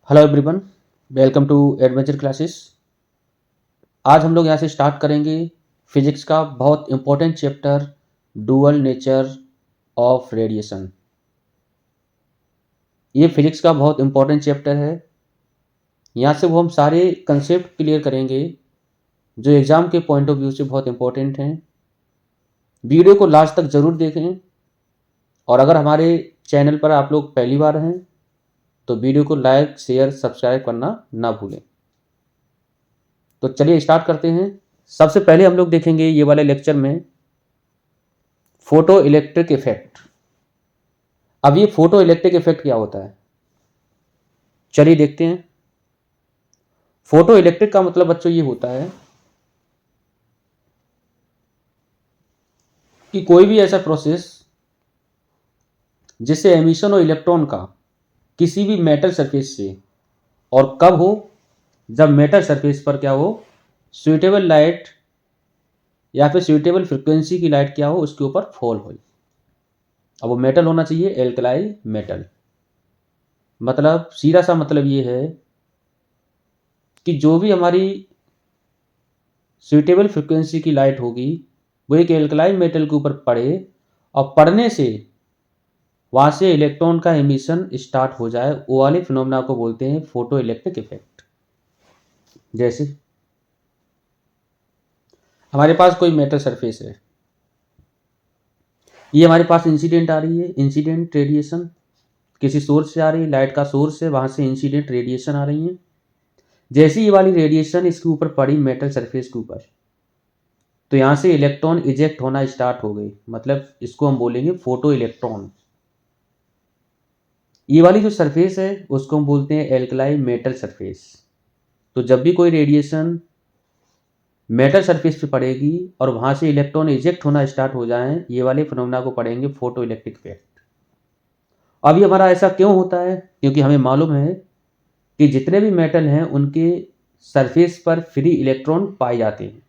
Hello everyone, welcome to Adventure Classes. आज हम लोग यहाँ से स्टार्ट करेंगे फिजिक्स का बहुत important chapter dual nature of radiation. ये फिजिक्स का बहुत इंपॉर्टेंट चैप्टर है। यहाँ से वो हम सारे कंसेप्ट क्लियर करेंगे जो एग्ज़ाम के पॉइंट ऑफ व्यू से बहुत इंपॉर्टेंट हैं। वीडियो को लास्ट तक ज़रूर देखें और अगर हमारे चैनल पर आप लोग पहली बार हैं तो वीडियो को लाइक शेयर सब्सक्राइब करना ना भूलें। तो चलिए स्टार्ट करते हैं। सबसे पहले हम लोग देखेंगे ये वाले लेक्चर में फोटो इलेक्ट्रिक इफेक्ट। अब ये फोटो इलेक्ट्रिक इफेक्ट क्या होता है, चलिए देखते हैं। फोटो इलेक्ट्रिक का मतलब बच्चों ये होता है कि कोई भी ऐसा प्रोसेस जिससे एमिशन और इलेक्ट्रॉन का किसी भी मेटल सरफेस से, और कब हो, जब मेटल सरफेस पर क्या हो, सुइटेबल लाइट या फिर सुइटेबल फ्रिक्वेंसी की लाइट क्या हो, उसके ऊपर फॉल हो। अब वो मेटल होना चाहिए एल्कलाई मेटल। मतलब सीधा सा मतलब ये है कि जो भी हमारी सुइटेबल फ्रिक्वेंसी की लाइट होगी वो एक एल्कलाइन मेटल के ऊपर पड़े और पड़ने से वहाँ से इलेक्ट्रॉन का एमिशन स्टार्ट हो जाए, वो वाले फिनोमेना को बोलते हैं फोटो इलेक्ट्रिक इफेक्ट। जैसे हमारे पास कोई मेटल सरफेस है, ये हमारे पास इंसिडेंट आ रही है, इंसिडेंट रेडिएशन किसी सोर्स से आ रही है, लाइट का सोर्स है, वहाँ से इंसिडेंट रेडिएशन आ रही है। जैसे ये वाली रेडिएशन इसके ऊपर पड़ी मेटल सरफेस के ऊपर, तो यहाँ से इलेक्ट्रॉन इजेक्ट होना स्टार्ट हो गई, मतलब इसको हम बोलेंगे फोटो इलेक्ट्रॉन। ये वाली जो सरफेस है उसको हम बोलते हैं एल्कलाई मेटल सरफेस। तो जब भी कोई रेडिएशन मेटल सरफेस पे पड़ेगी और वहाँ से इलेक्ट्रॉन इजेक्ट होना स्टार्ट हो जाएं, ये वाले फिनोमेना को पढ़ेंगे फोटो इलेक्ट्रिक इफेक्ट। अब ये हमारा ऐसा क्यों होता है, क्योंकि हमें मालूम है कि जितने भी मेटल हैं उनके सरफेस पर फ्री इलेक्ट्रॉन पाए जाते हैं।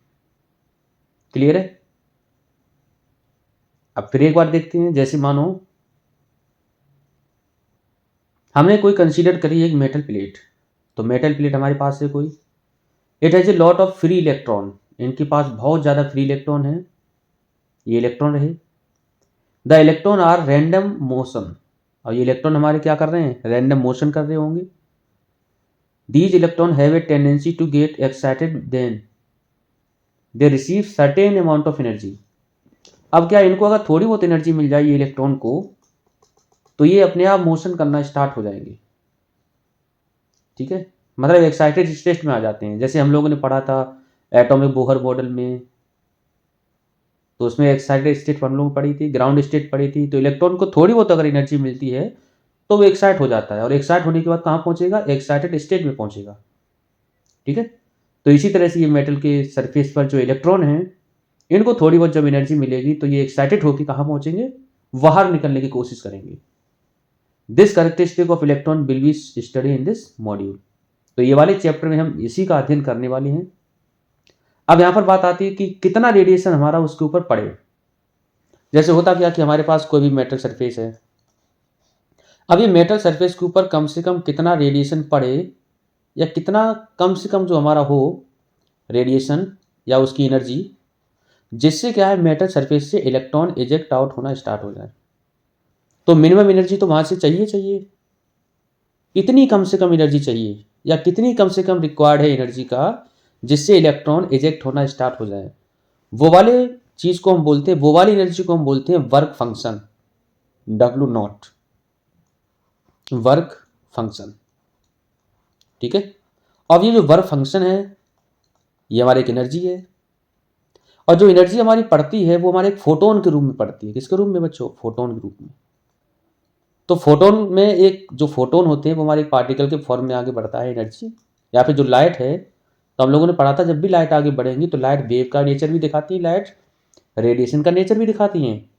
क्लियर है। अब फिर एक बार देखते हैं। जैसे मानो हमने कोई कंसीडर करी एक मेटल प्लेट, तो मेटल प्लेट हमारे पास है कोई, it has a lot of free electron, इनके पास बहुत ज़्यादा फ्री इलेक्ट्रॉन है। ये इलेक्ट्रॉन रहे, the electron are random motion, और ये इलेक्ट्रॉन हमारे क्या कर रहे हैं, रैंडम मोशन कर रहे होंगे। These electron have a tendency to get excited then they receive certain amount of energy. अब क्या, इनको अगर थोड़ी बहुत एनर्जी मिल जाए ये इलेक्ट्रॉन को, तो ये अपने आप मोशन करना स्टार्ट हो जाएंगे। ठीक है, मतलब एक्साइटेड स्टेट में आ जाते हैं। जैसे हम लोगों ने पढ़ा था एटॉमिक बोहर मॉडल में, तो उसमें एक्साइटेड स्टेट हम लोगों ने पढ़ी थी, ग्राउंड स्टेट पढ़ी थी। तो इलेक्ट्रॉन को थोड़ी बहुत अगर एनर्जी मिलती है तो वो एक्साइट हो जाता है, और एक्साइट होने के बाद कहाँ पहुंचेगा, एक्साइटेड स्टेट में पहुंचेगा। ठीक है, तो इसी तरह से ये मेटल के सरफेस पर जो इलेक्ट्रॉन हैं, इनको थोड़ी बहुत जब एनर्जी मिलेगी तो ये एक्साइटेड होकर कहाँ पहुंचेंगे, बाहर निकलने की कोशिश करेंगे। This characteristic of electron will be study in this module. तो ये वाले चैप्टर में हम इसी का अध्ययन करने वाले हैं। अब यहाँ पर बात आती है कि कितना रेडिएशन हमारा उसके ऊपर पड़े। जैसे होता क्या कि हमारे पास कोई भी मेटल सरफेस है, अब ये मेटल सरफेस के ऊपर कम से कम कितना रेडिएशन पड़े, या कितना कम से कम जो हमारा हो रेडिएशन या उसकी एनर्जी, जिससे क्या है मेटल सरफेस से इलेक्ट्रॉन इजेक्ट आउट होना स्टार्ट हो जाए। तो मिनिमम एनर्जी तो वहाँ से चाहिए चाहिए, इतनी कम से कम एनर्जी चाहिए, या कितनी कम से कम रिक्वायर्ड है एनर्जी का जिससे इलेक्ट्रॉन इजेक्ट होना स्टार्ट हो जाए। वो वाले चीज़ को हम बोलते हैं, वो वाली एनर्जी को हम बोलते हैं work function, W naught, work function. ठीक है, अब ये जो वर्क फंक्शन है ये हमारी एक एनर्जी है, और जो एनर्जी हमारी पड़ती है वो हमारे एक फोटोन के रूप में पड़ती है। किसके रूप में बच्चों, फोटोन के रूप में। तो फोटोन में एक जो फोटोन होते हैं वो हमारे एक पार्टिकल के फॉर्म में आगे बढ़ता है एनर्जी, या फिर जो लाइट है, तो हम लोगों ने पढ़ा था जब भी लाइट आगे बढ़ेंगी तो लाइट वेव का नेचर भी दिखाती है, लाइट रेडिएशन का नेचर भी दिखाती हैं।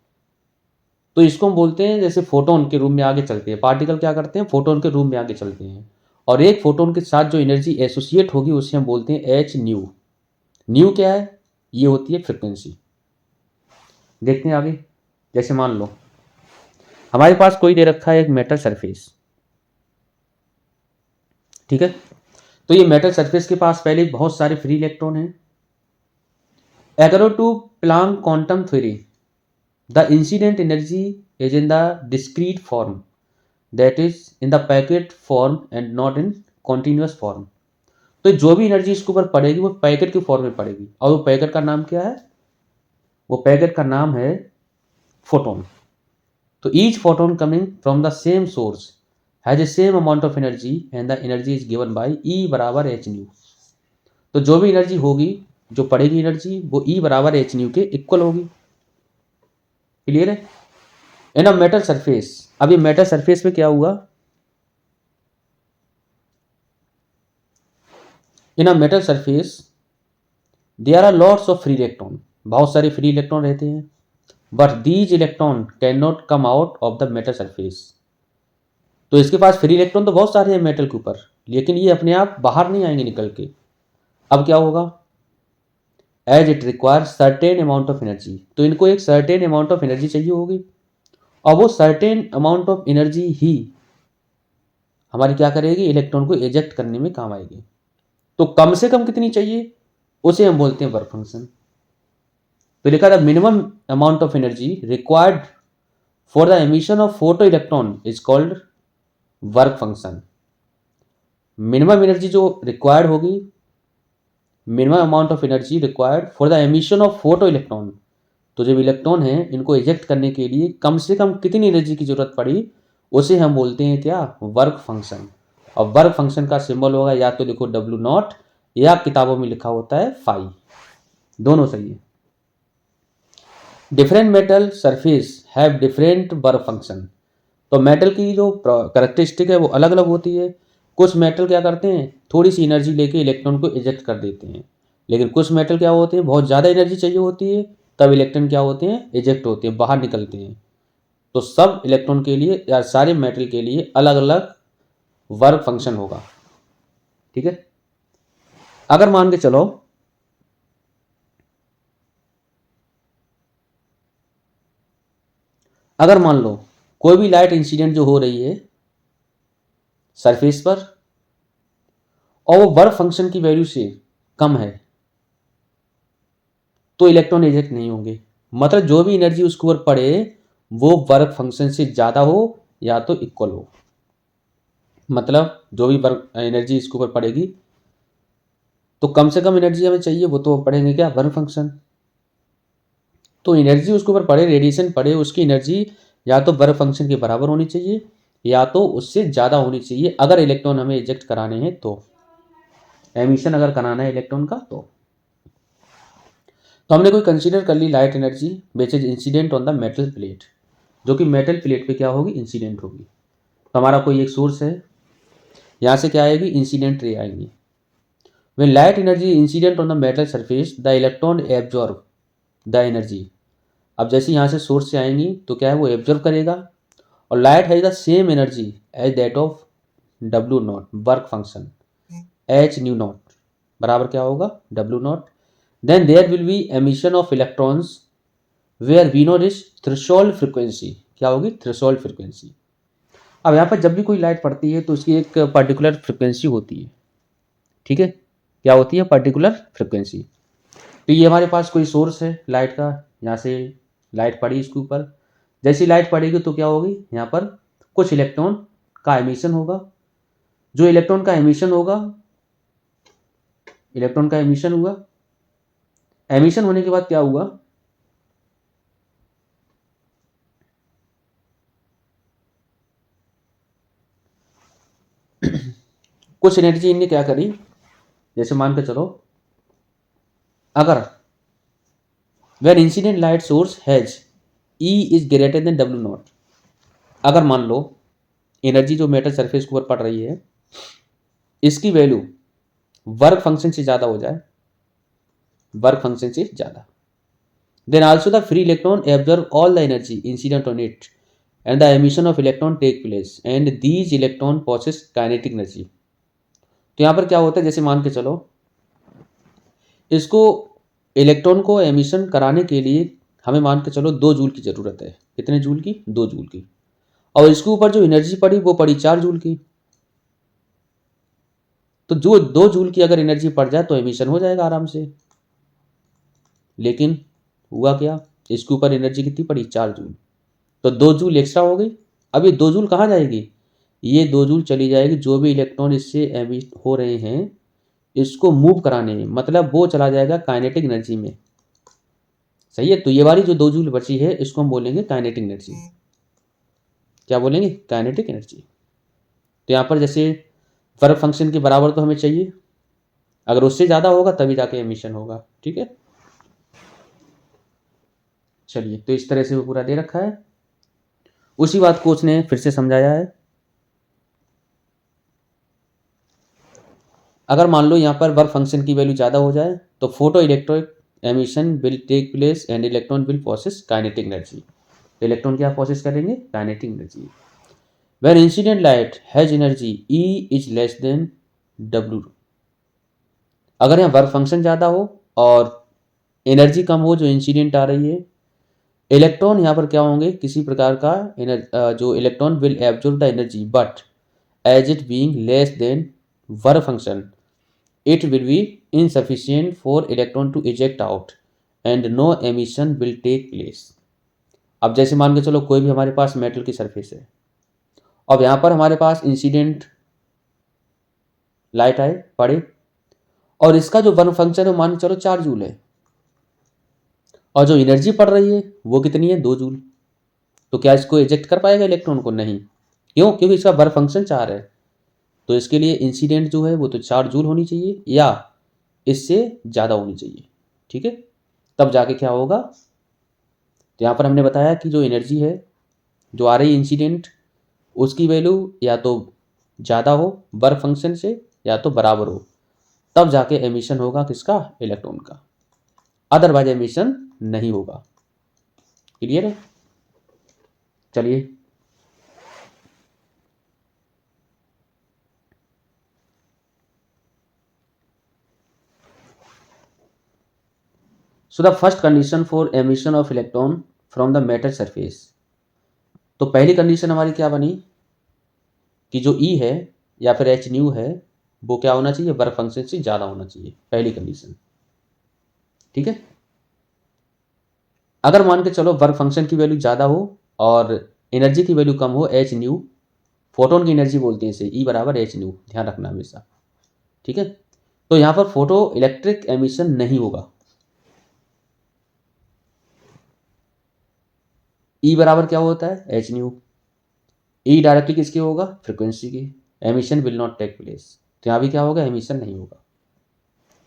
तो इसको हम बोलते हैं जैसे फोटोन के रूप में आगे चलते हैं, पार्टिकल क्या करते हैं, फोटोन के रूप में आगे चलते हैं, और एक फोटोन के साथ जो एनर्जी एसोसिएट होगी उसे हम बोलते हैं एच न्यू। न्यू क्या है, ये होती है फ्रिक्वेंसी। देखते हैं आगे। जैसे मान लो हमारे पास कोई दे रखा है एक मेटल सरफेस, ठीक है। तो ये मेटल सरफेस के पास पहले बहुत सारे फ्री इलेक्ट्रॉन हैं। According to Planck quantum theory the incident energy is in the discrete form, that is in the packet form and not in continuous form. तो जो भी एनर्जी इसके ऊपर पड़ेगी वो पैकेट की फॉर्म में पड़ेगी, और वो पैकेट का नाम क्या है? वो पैकेट का नाम है फोटोन। तो each photon coming from the same source has a same amount of energy and the energy is given by E बराबर एच न्यू। तो जो भी एनर्जी होगी, जो पड़ेगी एनर्जी, वो ई बराबर एच न्यू के इक्वल होगी। क्लियर है? इन अ मेटल सरफेस, अब ये मेटल सरफेस में क्या हुआ? In a metal surface there are lots of free electron, बहुत सारे फ्री इलेक्ट्रॉन रहते हैं। But these electron can not come out of the metal surface. तो इसके पास फ्री इलेक्ट्रॉन तो बहुत सारे हैं मेटल के ऊपर, लेकिन ये अपने आप बाहर नहीं आएंगे निकल के। अब क्या होगा? As it require certain amount of energy, तो इनको एक सर्टेन अमाउंट ऑफ एनर्जी चाहिए होगी, और वो सर्टेन अमाउंट ऑफ एनर्जी ही हमारी क्या करेगी? इलेक्ट्रॉन को एजेक्ट करने में काम आएगी। तो कम से कम कितनी चाहिए, उसे हम बोलते हैं वर्क फंक्शन। तो लिखा था minimum amount of energy required for the emission of photo electron is called work function. Minimum energy जो रिक्वायर्ड होगी, minimum amount of energy required for the emission of photo electron, तो जब electron है इनको eject करने के लिए कम से कम कितनी एनर्जी की जरूरत पड़ी, उसे हम बोलते हैं क्या? Work function. और वर्क फंक्शन का सिंबल होगा या तो लिखो डब्ल्यू नॉट, या किताबों में लिखा होता है फाई, दोनों सही है। Different metal surface have different work function. तो मेटल की जो करेक्टरिस्टिक है वो अलग अलग होती है। कुछ मेटल क्या करते हैं, थोड़ी सी एनर्जी लेके इलेक्ट्रॉन को इजेक्ट कर देते हैं, लेकिन कुछ मेटल क्या होते हैं, बहुत ज़्यादा एनर्जी चाहिए होती है, तब इलेक्ट्रॉन क्या होते हैं? इजेक्ट होते हैं, बाहर निकलते हैं। तो सब इलेक्ट्रॉन के लिए या सारे मेटल के लिए अलग अलग वर्क फंक्शन होगा। ठीक है। अगर मान के चलो अगर मान लो कोई भी लाइट इंसिडेंट जो हो रही है सरफेस पर, और वो वर्क फंक्शन की वैल्यू से कम है, तो इलेक्ट्रॉन इजेक्ट नहीं होंगे। मतलब जो भी एनर्जी उसके ऊपर पड़े वो वर्क फंक्शन से ज़्यादा हो या तो इक्वल हो। मतलब जो भी वर्क एनर्जी इसके ऊपर पड़ेगी, तो कम से कम एनर्जी हमें चाहिए, वो तो पड़ेंगे क्या? Work function. तो एनर्जी उसके ऊपर पड़े, रेडिएशन पड़े, उसकी एनर्जी या तो वर्क फंक्शन के बराबर होनी चाहिए या तो उससे ज़्यादा होनी चाहिए, अगर इलेक्ट्रॉन हमें इजेक्ट कराने हैं तो, एमिशन अगर कराना है इलेक्ट्रॉन का तो हमने कोई कंसीडर कर ली light energy which is incident on the metal plate, जो कि मेटल प्लेट पे क्या होगी? इंसिडेंट होगी। तो हमारा कोई एक सोर्स है, यहाँ से क्या आएगी? इंसिडेंट रे आएंगी। When light energy incident on the metal surface the electron absorb the energy. अब जैसे यहाँ से सोर्स से आएंगी तो क्या है? वो एब्जॉर्ब करेगा, और light has the same energy as that of W naught work function h nu naught बराबर क्या होगा? W naught. Then there will be emission of electrons where V naught is threshold frequency. क्या होगी? Threshold frequency. अब यहाँ पर जब भी कोई लाइट पड़ती है तो उसकी एक पर्टिकुलर फ्रिक्वेंसी होती है। ठीक है, क्या होती है? Particular frequency. तो ये हमारे पास कोई सोर्स है लाइट का, यहाँ से लाइट पड़ी इसके ऊपर, जैसी लाइट पड़ेगी तो क्या होगी? यहाँ पर कुछ इलेक्ट्रॉन का एमिशन होगा। जो इलेक्ट्रॉन का एमिशन होगा, इलेक्ट्रॉन का एमिशन हुआ, एमिशन होने के बाद क्या हुआ? कुछ एनर्जी इनने क्या करी, जैसे मान के चलो अगर when incident light source has E is greater then W not, अगर मान लो एनर्जी जो मेटल सरफेस के ऊपर पड़ रही है इसकी वैल्यू वर्क फंक्शन से ज़्यादा हो जाए, वर्क फंक्शन से ज़्यादा, then also the free electron absorb all the energy incident on it and the emission of electron take place and these electron possess kinetic energy। तो यहाँ पर क्या होता है, जैसे मान के चलो इसको इलेक्ट्रॉन को एमिशन कराने के लिए हमें मान के चलो 2 जूल की ज़रूरत है। कितने जूल की? 2 जूल की। और इसके ऊपर जो एनर्जी पड़ी वो पड़ी 4 जूल की। तो जो 2 जूल की अगर एनर्जी पड़ जाए तो एमिशन हो जाएगा आराम से। लेकिन हुआ क्या, इसके ऊपर एनर्जी कितनी पड़ी, 4 जूल, तो 2 जूल एक्स्ट्रा हो गई। अब ये 2 जूल कहाँ जाएगी, ये 2 जूल चली जाएगी जो भी इलेक्ट्रॉन इससे एमिट हो रहे हैं इसको मूव कराने में, मतलब वो चला जाएगा काइनेटिक एनर्जी में। सही है, तो ये वाली जो 2 जूल बची है इसको हम बोलेंगे काइनेटिक एनर्जी। क्या बोलेंगे, काइनेटिक एनर्जी। तो यहाँ पर जैसे वर्क फंक्शन के बराबर तो हमें चाहिए, अगर उससे ज़्यादा होगा तभी जाके एमिशन होगा। ठीक है, चलिए, तो इस तरह से वो पूरा दे रखा है। उसी बात को उसने फिर से समझाया है। अगर मान लो यहाँ पर वर्क फंक्शन की वैल्यू ज़्यादा हो जाए तो photo electric emission will take place and electron will process kinetic energy. Electron क्या प्रोसेस करेंगे, kinetic energy. When incident light has energy E is less than W. अगर यहाँ वर्क फंक्शन ज़्यादा हो और एनर्जी कम हो जो इंसिडेंट आ रही है, इलेक्ट्रॉन यहाँ पर क्या होंगे, किसी प्रकार का जो electron will absorb the energy but as it being less than work function it will be insufficient for electron to eject out and no emission will take place। अब जैसे मान के चलो कोई भी हमारे पास मेटल की सरफेस है, अब यहाँ पर हमारे पास इंसिडेंट लाइट आए पड़े और इसका जो वर्क फंक्शन है मान के चलो 4 जूल है और जो एनर्जी पड़ रही है वो कितनी है, 2 जूल। तो क्या इसको इजेक्ट कर पाएगा इलेक्ट्रॉन को, नहीं। क्यों, क्योंकि इसका वर्क फंक्शन 4 है। तो इसके लिए इंसिडेंट जो है वो तो 4 जूल होनी चाहिए या इससे ज़्यादा होनी चाहिए। ठीक है, तब जाके क्या होगा, तो यहाँ पर हमने बताया कि जो एनर्जी है जो आ रही है इंसिडेंट उसकी वैल्यू या तो ज़्यादा हो वर्क फंक्शन से या तो बराबर हो, तब जाके एमिशन होगा किसका, इलेक्ट्रॉन का, अदरवाइज एमिशन नहीं होगा। क्लियर है, चलिए। So the first condition for emission of electron from the metal surface. तो पहली कंडीशन हमारी क्या बनी कि जो ई है या फिर एच न्यू है वो क्या होना चाहिए, वर्क फंक्शन से ज़्यादा होना चाहिए, पहली कंडीशन। ठीक है, अगर मान के चलो वर्क फंक्शन की वैल्यू ज़्यादा हो और एनर्जी की वैल्यू कम हो, एच न्यू, फोटोन की एनर्जी बोलते हैं इसे, ई बराबर एच न्यू, ध्यान रखना हमेशा। ठीक है, तो यहाँ पर फोटो इलेक्ट्रिक एमिशन नहीं होगा। ई बराबर क्या होता है, एच न्यू, ई डायरेक्टली किसके होगा, फ्रिक्वेंसी की, emission will not take place, तो यहाँ भी क्या होगा, एमिशन नहीं होगा।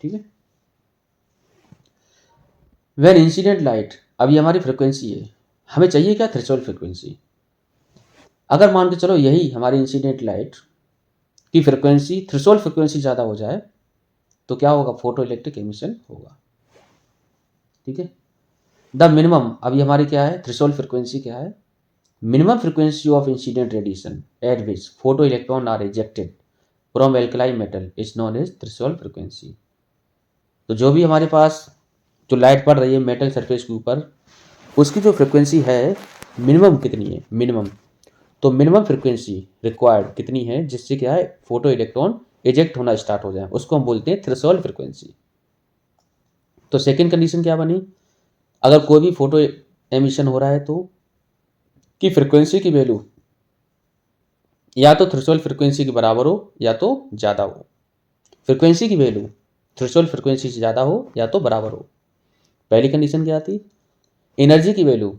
ठीक है, वेन इंसिडेंट लाइट, अब ये हमारी फ्रिक्वेंसी है, हमें चाहिए क्या, थ्रेशोल्ड फ्रिक्वेंसी। अगर मान के चलो यही हमारी इंसिडेंट लाइट की फ्रिक्वेंसी, थ्रेशोल्ड फ्रिक्वेंसी ज़्यादा हो जाए तो क्या होगा, फोटो इलेक्ट्रिक एमिशन होगा। ठीक है, द मिनिमम, अभी हमारी क्या है, थ्रेशोल्ड फ्रिक्वेंसी क्या है, minimum frequency of incident radiation at which photo electron are ejected from alkaline metal is known as threshold frequency. तो जो भी हमारे पास जो लाइट पड़ रही है मेटल सरफेस के ऊपर उसकी जो फ्रिक्वेंसी है मिनिमम कितनी है, मिनिमम, तो मिनिमम फ्रिक्वेंसी रिक्वायर्ड कितनी है जिससे क्या है फोटो इलेक्ट्रॉन इजेक्ट होना स्टार्ट हो जाए, उसको हम बोलते हैं थ्रेशोल्ड फ्रिक्वेंसी। तो सेकेंड कंडीशन क्या बनी, अगर कोई भी फोटो एमिशन हो रहा है तो की फ्रिक्वेंसी की वैल्यू या तो थ्रेशोल्ड फ्रिक्वेंसी के बराबर हो या तो ज़्यादा हो। फ्रिक्वेंसी की वैल्यू थ्रेशोल्ड फ्रिक्वेंसी से ज़्यादा हो या तो बराबर हो। पहली कंडीशन क्या थी, एनर्जी की वैल्यू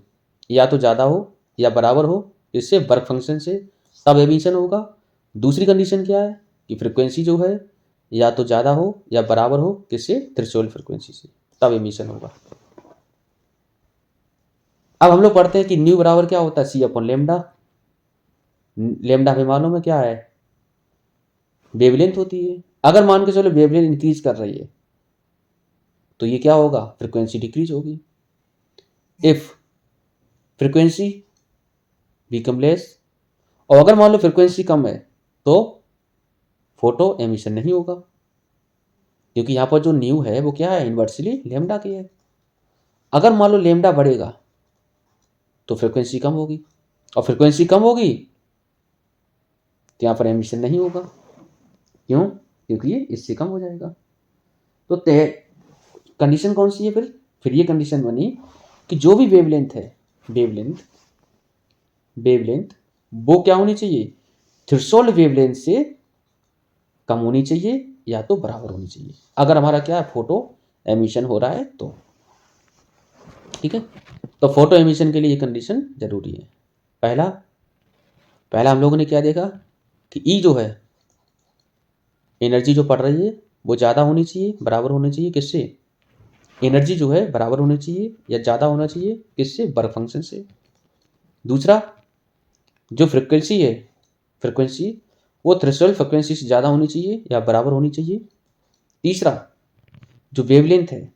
या तो ज़्यादा हो या बराबर हो इससे वर्क फंक्शन से, तब एमिशन होगा। दूसरी कंडीशन क्या है कि फ्रिक्वेंसी जो है या तो ज़्यादा हो या बराबर हो किससे, थ्रेशोल्ड फ्रिक्वेंसी से, तब एमिशन होगा। अब हम लोग पढ़ते हैं कि न्यू बराबर क्या होता है, सी अपॉन लेमडा। लेमडा हमें मालूम है क्या है, वेवलेंथ होती है। अगर मान के चलो वेवलेंथ इंक्रीज कर रही है तो ये क्या होगा, फ्रिक्वेंसी डिक्रीज होगी। इफ फ्रिक्वेंसी बिकम लेस, और अगर मान लो फ्रिक्वेंसी कम है तो फोटो एमिशन नहीं होगा, क्योंकि यहाँ पर जो न्यू है वो क्या है, इन्वर्सली लेमडा की है। अगर मान लो लेमडा बढ़ेगा तो फ्रिक्वेंसी कम होगी, और फ्रिक्वेंसी कम होगी तो यहाँ पर एमिशन नहीं होगा। क्यों, क्योंकि ये इससे कम हो जाएगा। तो कंडीशन कौन सी है फिर ये कंडीशन बनी कि जो भी वेवलेंथ है, वेवलेंथ वो क्या होनी चाहिए, थ्रेशोल्ड वेवलेंथ से कम होनी चाहिए या तो बराबर होनी चाहिए, अगर हमारा क्या है, फोटो एमिशन हो रहा है तो। ठीक है, तो फोटो एमिशन के लिए ये कंडीशन जरूरी है। पहला हम लोगों ने क्या देखा कि ई जो है, एनर्जी जो पड़ रही है वो ज़्यादा होनी चाहिए, बराबर होनी चाहिए किससे, एनर्जी जो है बराबर होनी चाहिए या ज़्यादा होना चाहिए किससे, वर्क फंक्शन से। दूसरा, जो फ्रिक्वेंसी वो थ्रेशोल्ड फ्रिक्वेंसी से ज़्यादा होनी चाहिए या बराबर होनी चाहिए। तीसरा, जो वेवलेंथ है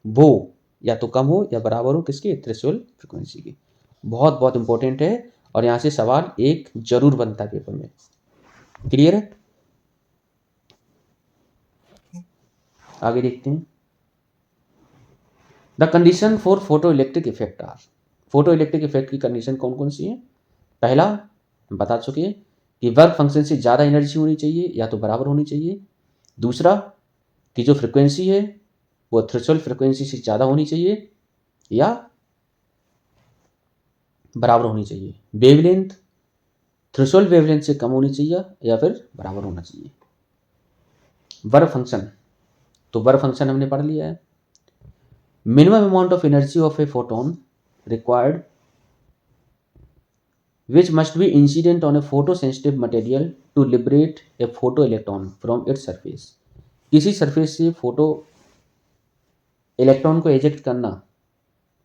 वो या तो कम हो या बराबर हो किसके, थ्रेशोल्ड फ्रिक्वेंसी की। बहुत बहुत इंपॉर्टेंट है और यहाँ से सवाल एक जरूर बनता है पेपर में। क्लियर है, आगे देखते हैं। The condition for photo electric effect are, photo electric effect की कंडीशन कौन कौन सी है। पहला हम बता चुके हैं कि वर्क फंक्शन से ज़्यादा एनर्जी होनी चाहिए या तो बराबर होनी चाहिए। दूसरा, कि जो फ्रिक्वेंसी है वो थ्रेशोल्ड फ्रिक्वेंसी से ज़्यादा होनी चाहिए या बराबर होनी चाहिए। वेवलेंथ थ्रेशोल्ड वेवलेंथ से कम होनी चाहिए या फिर बराबर होना चाहिए। वर्क फंक्शन, तो वर्क फंक्शन हमने पढ़ लिया है। Minimum amount of energy of a photon required which must be incident on a photosensitive material to liberate a photoelectron from its surface। किसी सरफेस से फोटो इलेक्ट्रॉन को एजेक्ट करना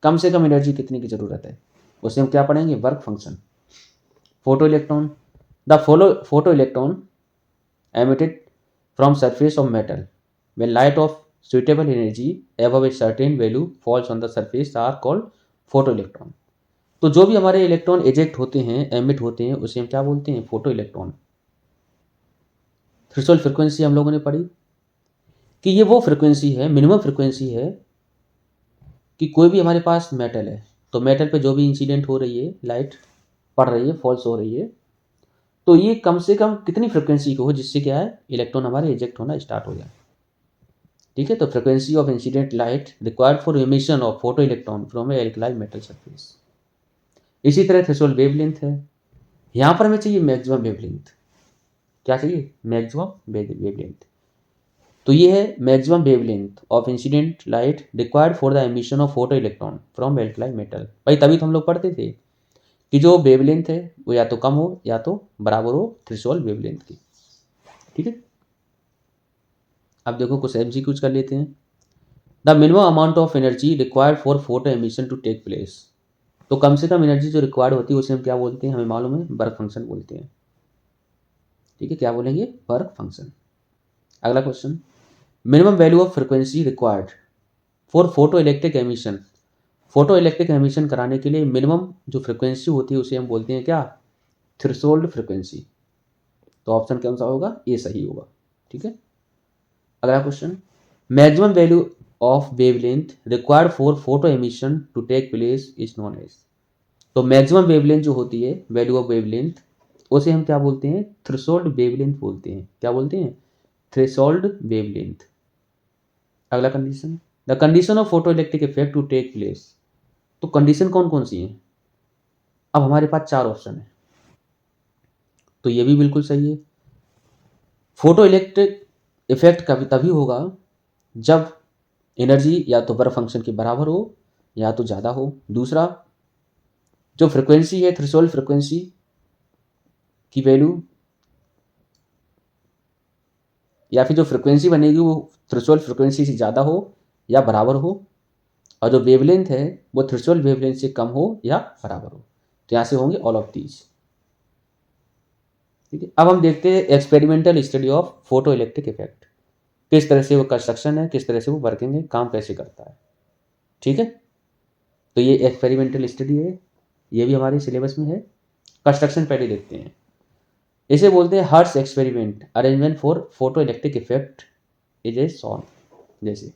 कम से कम एनर्जी कितने की जरूरत है, उसे हम क्या पढ़ेंगे, work function. Photo electron, the photo electron emitted from surface of metal when light of suitable energy above a certain value falls on the surface are called photoelectron। तो जो भी हमारे इलेक्ट्रॉन एजेक्ट होते हैं, एमिट होते हैं, उसे हम क्या बोलते हैं, फोटो इलेक्ट्रॉन। थ्रेशोल्ड फ्रिक्वेंसी हम लोगों ने पढ़ी कि ये वो फ्रिक्वेंसी है, मिनिमम फ्रिक्वेंसी है कि कोई भी हमारे पास मेटल है तो मेटल पे जो भी इंसिडेंट हो रही है, लाइट पड़ रही है, फॉल्स हो रही है, तो ये कम से कम कितनी फ्रिक्वेंसी को हो जिससे क्या है, इलेक्ट्रॉन हमारे एजेक्ट होना स्टार्ट हो जाए। ठीक है, तो frequency of incident light required for emission of photo electron from A alkaline metal surface. इसी तरह थ्रेशोल्ड वेवलेंथ है, यहाँ पर हमें चाहिए मैक्सिमम वेवलेंथ। क्या चाहिए, मैक्सिमम वेवलेंथ। तो ये है maximum wavelength of incident light required for the emission of photo electron from alkaline metal. भाई तभी तो हम लोग पढ़ते थे कि जो वेवलेंथ है वो या तो कम हो या तो बराबर हो थ्रेशोल्ड वेवलेंथ की। ठीक है, अब देखो कुछ एमसीक्यूज कर लेते हैं। The minimum amount of energy required for photo emission to take place. तो कम से कम एनर्जी जो रिक्वायर्ड होती है उसे हम क्या बोलते हैं, हमें मालूम है, वर्क फंक्शन बोलते हैं। ठीक है, क्या बोलेंगे, वर्क फंक्शन। अगला question, minimum value of frequency required for photo electric emission. Photo electric emission कराने के लिए मिनिमम जो फ्रिक्वेंसी होती है उसे हम बोलते हैं क्या, थ्रेशोल्ड फ्रिक्वेंसी। तो ऑप्शन कौन सा होगा, ये सही होगा। ठीक है, अगला question, maximum value of wavelength required for photo emission to take place is known as. तो मैक्सिमम वेवलेंथ जो होती है, वैल्यू ऑफ वेवलेंथ, उसे हम क्या बोलते हैं, थ्रेशोल्ड वेवलेंथ बोलते हैं। क्या बोलते हैं, थ्रेशोल्ड वेवलेंथ। अगला condition, the condition of photo electric effect to take place. तो कंडीशन कौन कौन सी है, अब हमारे पास 4 ऑप्शन है, तो ये भी बिल्कुल सही है। फोटो इलेक्ट्रिक इफेक्ट कभी तभी होगा जब एनर्जी या तो वर्क फंक्शन के बराबर हो या तो ज़्यादा हो। दूसरा, जो फ्रिक्वेंसी है, थ्रेशोल्ड फ्रिक्वेंसी की वैल्यू या फिर जो फ्रिक्वेंसी बनेगी वो थ्रेशोल्ड फ्रिक्वेंसी से ज़्यादा हो या बराबर हो, और जो वेवलेंथ है वो थ्रेशोल्ड वेवलेंथ से कम हो या बराबर हो। तो यहाँ से होंगे ऑल ऑफ दीज। ठीक है, अब हम देखते हैं experimental study of photo electric effect, किस तरह से वो कंस्ट्रक्शन है, किस तरह से वो वर्किंग है, काम कैसे करता है। ठीक है, तो ये एक्सपेरिमेंटल स्टडी है, ये भी हमारे सिलेबस में है। कंस्ट्रक्शन पहले देखते हैं, इसे बोलते हैं Hertz experiment arrangement for photo electric effect is as shown. जैसे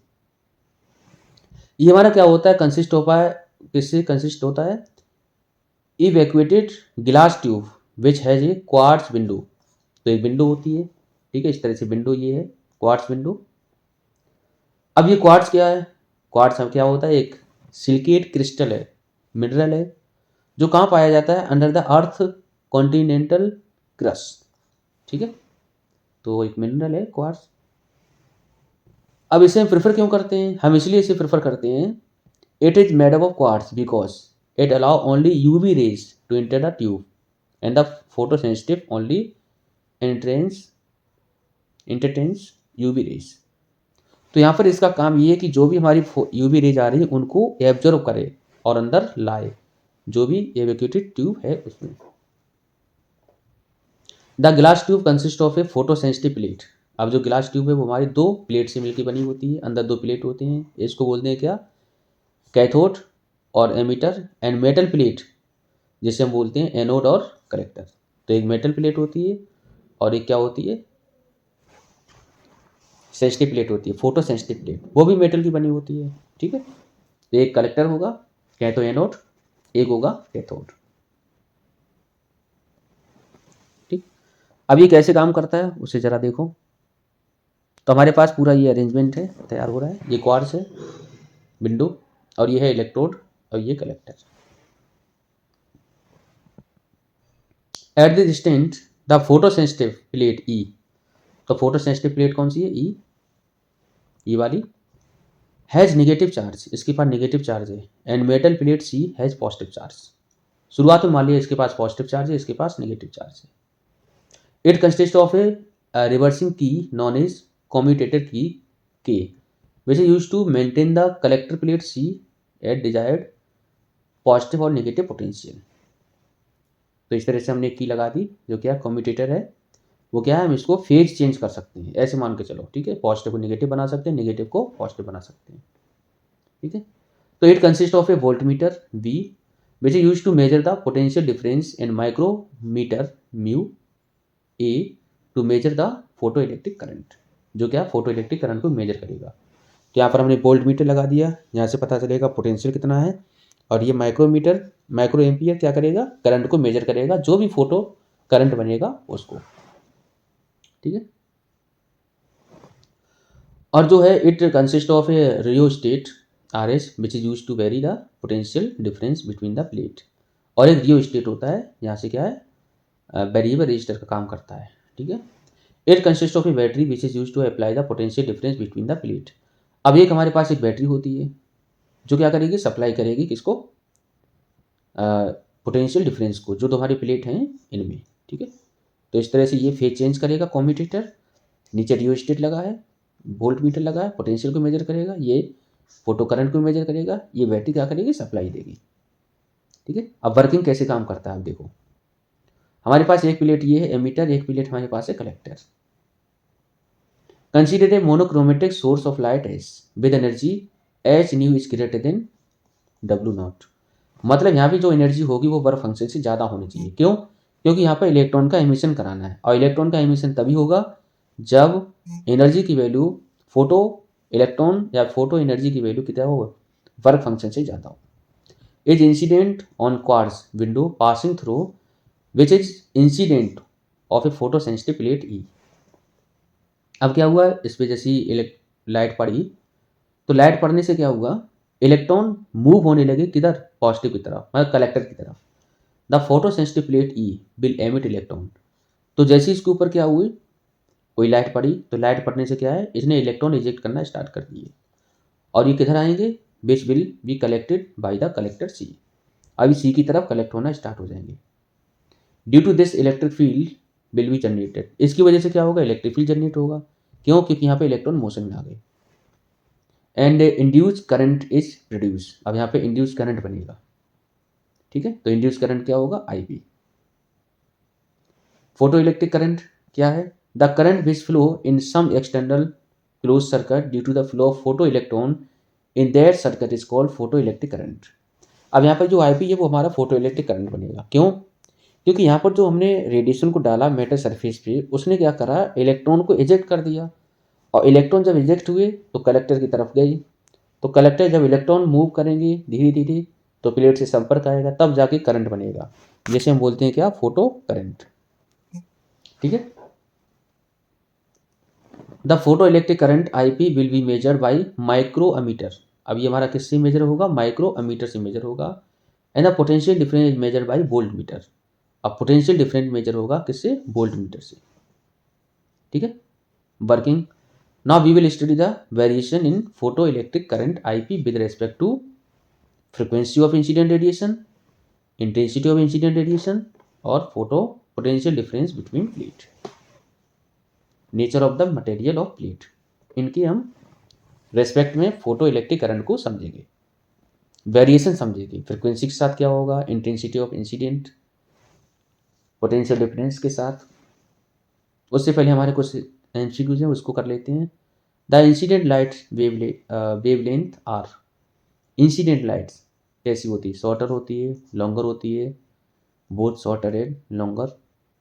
ये हमारा क्या होता है, कंसिस्ट होता है, किससे कंसिस्ट होता है, evacuated glass tube which has a quartz window. तो एक विंडो होती है ठीक है। इस तरह से विंडो ये है क्वार्ट्स विंडो। अब ये क्वार्ट्स क्या है? क्वार्ट्स क्या होता है? एक सिलिकेट क्रिस्टल है, मिनरल है, जो कहाँ पाया जाता है? Under the earth continental crust. ठीक है, तो एक मिनरल है क्वार्ट्स। अब इसे हम प्रेफर क्यों करते हैं? हम इसलिए इसे प्रेफर करते हैं, it is made up of quartz because it allow only UV rays to enter the tube and the photo sensitive only entertains UV rays. तो यहाँ पर इसका काम ये है कि जो भी हमारी यूवी रेज आ रही है उनको एब्जॉर्व करे और अंदर लाए, जो भी एवेक्यूटेड ट्यूब है उसमें। The glass tube consist of a photosensitive plate. अब जो ग्लास ट्यूब है वो हमारी दो प्लेट से मिलकर बनी होती है, अंदर दो प्लेट होते हैं, इसको बोलते हैं क्या? कैथोड और एमिटर, एंड मेटल प्लेट जिसे हम बोलते हैं एनोड और कलेक्टर। तो एक मेटल प्लेट होती है और एक क्या होती है? सेंसिटिव प्लेट होती है, फोटो सेंसिटिव प्लेट, वो भी मेटल की बनी होती है। ठीक है, तो एक कलेक्टर होगा कैथो एनोड, एक होगा कैथोड। ठीक, अब ये कैसे काम करता है उसे जरा देखो। तो हमारे पास पूरा ये अरेंजमेंट है, तैयार हो रहा है। ये क्वार्ट्स है विंडो, और ये है इलेक्ट्रोड, और ये collector. At the distant the photo sensitive plate E. तो फोटो सेंसिटिव प्लेट कौन सी है? ई वाली हैज़ निगेटिव चार्ज, इसके पास निगेटिव चार्ज है, and metal plate C has positive charge. शुरुआत में मान लिया इसके पास पॉजिटिव चार्ज है, इसके पास निगेटिव चार्ज है। It consist of a reversing key known as commutator key K which is use to maintain the collector plate C at desired positive और नेगेटिव पोटेंशियल। तो इस तरह से हमने की लगा दी, जो क्या कॉम्यूटेटर है वो क्या है, हम इसको फेज चेंज कर सकते हैं, ऐसे मान के चलो। ठीक है, पॉजिटिव को नेगेटिव बना सकते हैं, नेगेटिव को पॉजिटिव बना सकते हैं। ठीक है, तो it consist of a voltmeter V which is use to measure the potential difference in micrometer mu A to measure the photo electric current, जो क्या फोटो इलेक्ट्रिक करंट को मेजर करेगा। तो यहाँ पर हमने वोल्ट मीटर लगा दिया, यहाँ से पता चलेगा पोटेंशियल कितना है, और ये माइक्रोमीटर माइक्रो एम्पियर क्या करेगा? करंट को मेजर करेगा, जो भी फोटो करंट बनेगा उसको। ठीक है, और जो है it consist of a rheostat R S which is use to vary the potential difference between the plate. और एक रियोस्टेट होता है, यहाँ से क्या है? वेरिएबल रजिस्टर का काम करता है। ठीक है, it consist of a battery which is use to apply the potential difference between the plate. अब एक हमारे पास एक बैटरी होती है जो क्या करेगी? सप्लाई करेगी किसको? पोटेंशियल डिफरेंस को, जो तुम्हारी प्लेट हैं इनमें। ठीक है, तो इस तरह से ये फेज चेंज करेगा कॉम्यूटेटर, नीचे रियोस्टेट लगा है, वोल्ट मीटर लगा है, पोटेंशियल को मेजर करेगा, ये फोटो करंट को मेजर करेगा, ये बैटरी क्या करेगी? सप्लाई देगी। ठीक है, अब वर्किंग कैसे काम करता है आप देखो। हमारे पास एक प्लेट ये है एमीटर, एक प्लेट हमारे पास है collector. Consider a monochromatic source of light S with energy H new is greater then W not. मतलब यहाँ पे जो एनर्जी होगी वो वर्क फंक्शन से ज़्यादा होनी चाहिए। क्यों? क्योंकि यहाँ पर इलेक्ट्रॉन का एमिशन कराना है, और इलेक्ट्रॉन का एमिशन तभी होगा जब एनर्जी की वैल्यू फोटो इलेक्ट्रॉन या फोटो एनर्जी की वैल्यू कितना हो? वर्क फंक्शन से ज़्यादा हो। Is incident on quartz window passing through which is incident of a photosensitive plate E. अब क्या हुआ? इस पे जैसी लाइट पड़ी, तो लाइट पड़ने से क्या हुआ? इलेक्ट्रॉन मूव होने लगे किधर? पॉजिटिव की तरफ, मतलब कलेक्टर की तरफ। The photo sensitive plate E will emit electron. तो जैसे इसके ऊपर क्या हुई? कोई लाइट पड़ी, तो लाइट पड़ने से क्या है? इसने इलेक्ट्रॉन इजेक्ट करना स्टार्ट कर दिए, और ये किधर आएंगे? Which will be collected by the collector C. अभी सी की तरफ कलेक्ट होना स्टार्ट हो जाएंगे। Due to this electric field will be generated. इसकी वजह से क्या होगा? इलेक्ट्रिक फील्ड जनरेट होगा। क्यों? क्योंकि यहाँ पे इलेक्ट्रॉन मोशन में आ गए। And induce current is produce. अब यहाँ पे इंड्यूस करंट बनेगा। ठीक है, तो इंड्यूस करंट क्या होगा? आई। फोटो इलेक्ट्रिक करंट क्या है? The current which flow in some external close circuit due to the flow of photo electron in that circuit is called photo electric current. अब यहाँ पर जो आई है वो हमारा फोटो इलेक्ट्रिक करंट बनेगा। क्यों? क्योंकि यहाँ पर जो हमने रेडिएशन को डाला मेटल सरफेस पे, उसने क्या करा? इलेक्ट्रॉन को इजेक्ट कर दिया, और इलेक्ट्रॉन जब इजेक्ट हुए तो कलेक्टर की तरफ गई। तो कलेक्टर जब इलेक्ट्रॉन मूव करेंगे धीरे धीरे, तो प्लेट से संपर्क आएगा, तब जाके करंट बनेगा, जैसे हम बोलते हैं क्या? Photo current. ठीक है, the photo electric current IP will be measured by micrometer. अब ये हमारा किससे मेजर होगा? माइक्रोमीटर से मेजर होगा। And the potential difference is measure by voltmeter. अब पोटेंशियल डिफरेंस मेजर होगा किससे? वोल्ट मीटर से। ठीक है, working. Now we will study the variation in photo electric current IP with respect to frequency of incident radiation, intensity of incident radiation और photo potential difference between plate, nature of the material of plate. इनकी हम respect में photo electric current को समझेंगे, variation समझेंगे, frequency के साथ क्या होगा, intensity of incident, potential difference के साथ। उससे पहले हमारे कुछ एमसीक्यूज हैं, उसको कर लेते हैं। The incident light wavelength are. Incident lights कैसी होती है? शॉर्टर होती है, लॉन्गर होती है, बोथ शॉर्टर एंड लॉन्गर,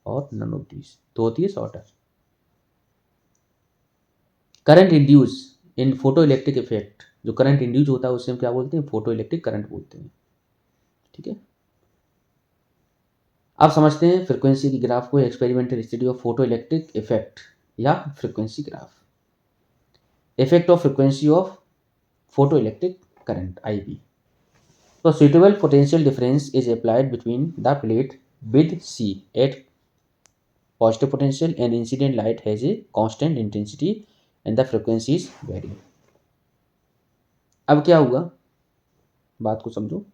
और नन ऑफ दीज, तो होती है shorter. Current induce in photo electric effect, जो करंट इंड्यूस होता है उससे हम क्या बोलते हैं? फोटो इलेक्ट्रिक करंट बोलते हैं। ठीक है, अब समझते हैं फ्रीक्वेंसी की ग्राफ को, experimental study of photo electric effect या frequency graph. Effect of frequency of photo electric current IP। तो suitable potential difference is applied between the plate with C at positive potential and incident light has a constant intensity and the frequency is varying। अब क्या हुआ, बात को समझो।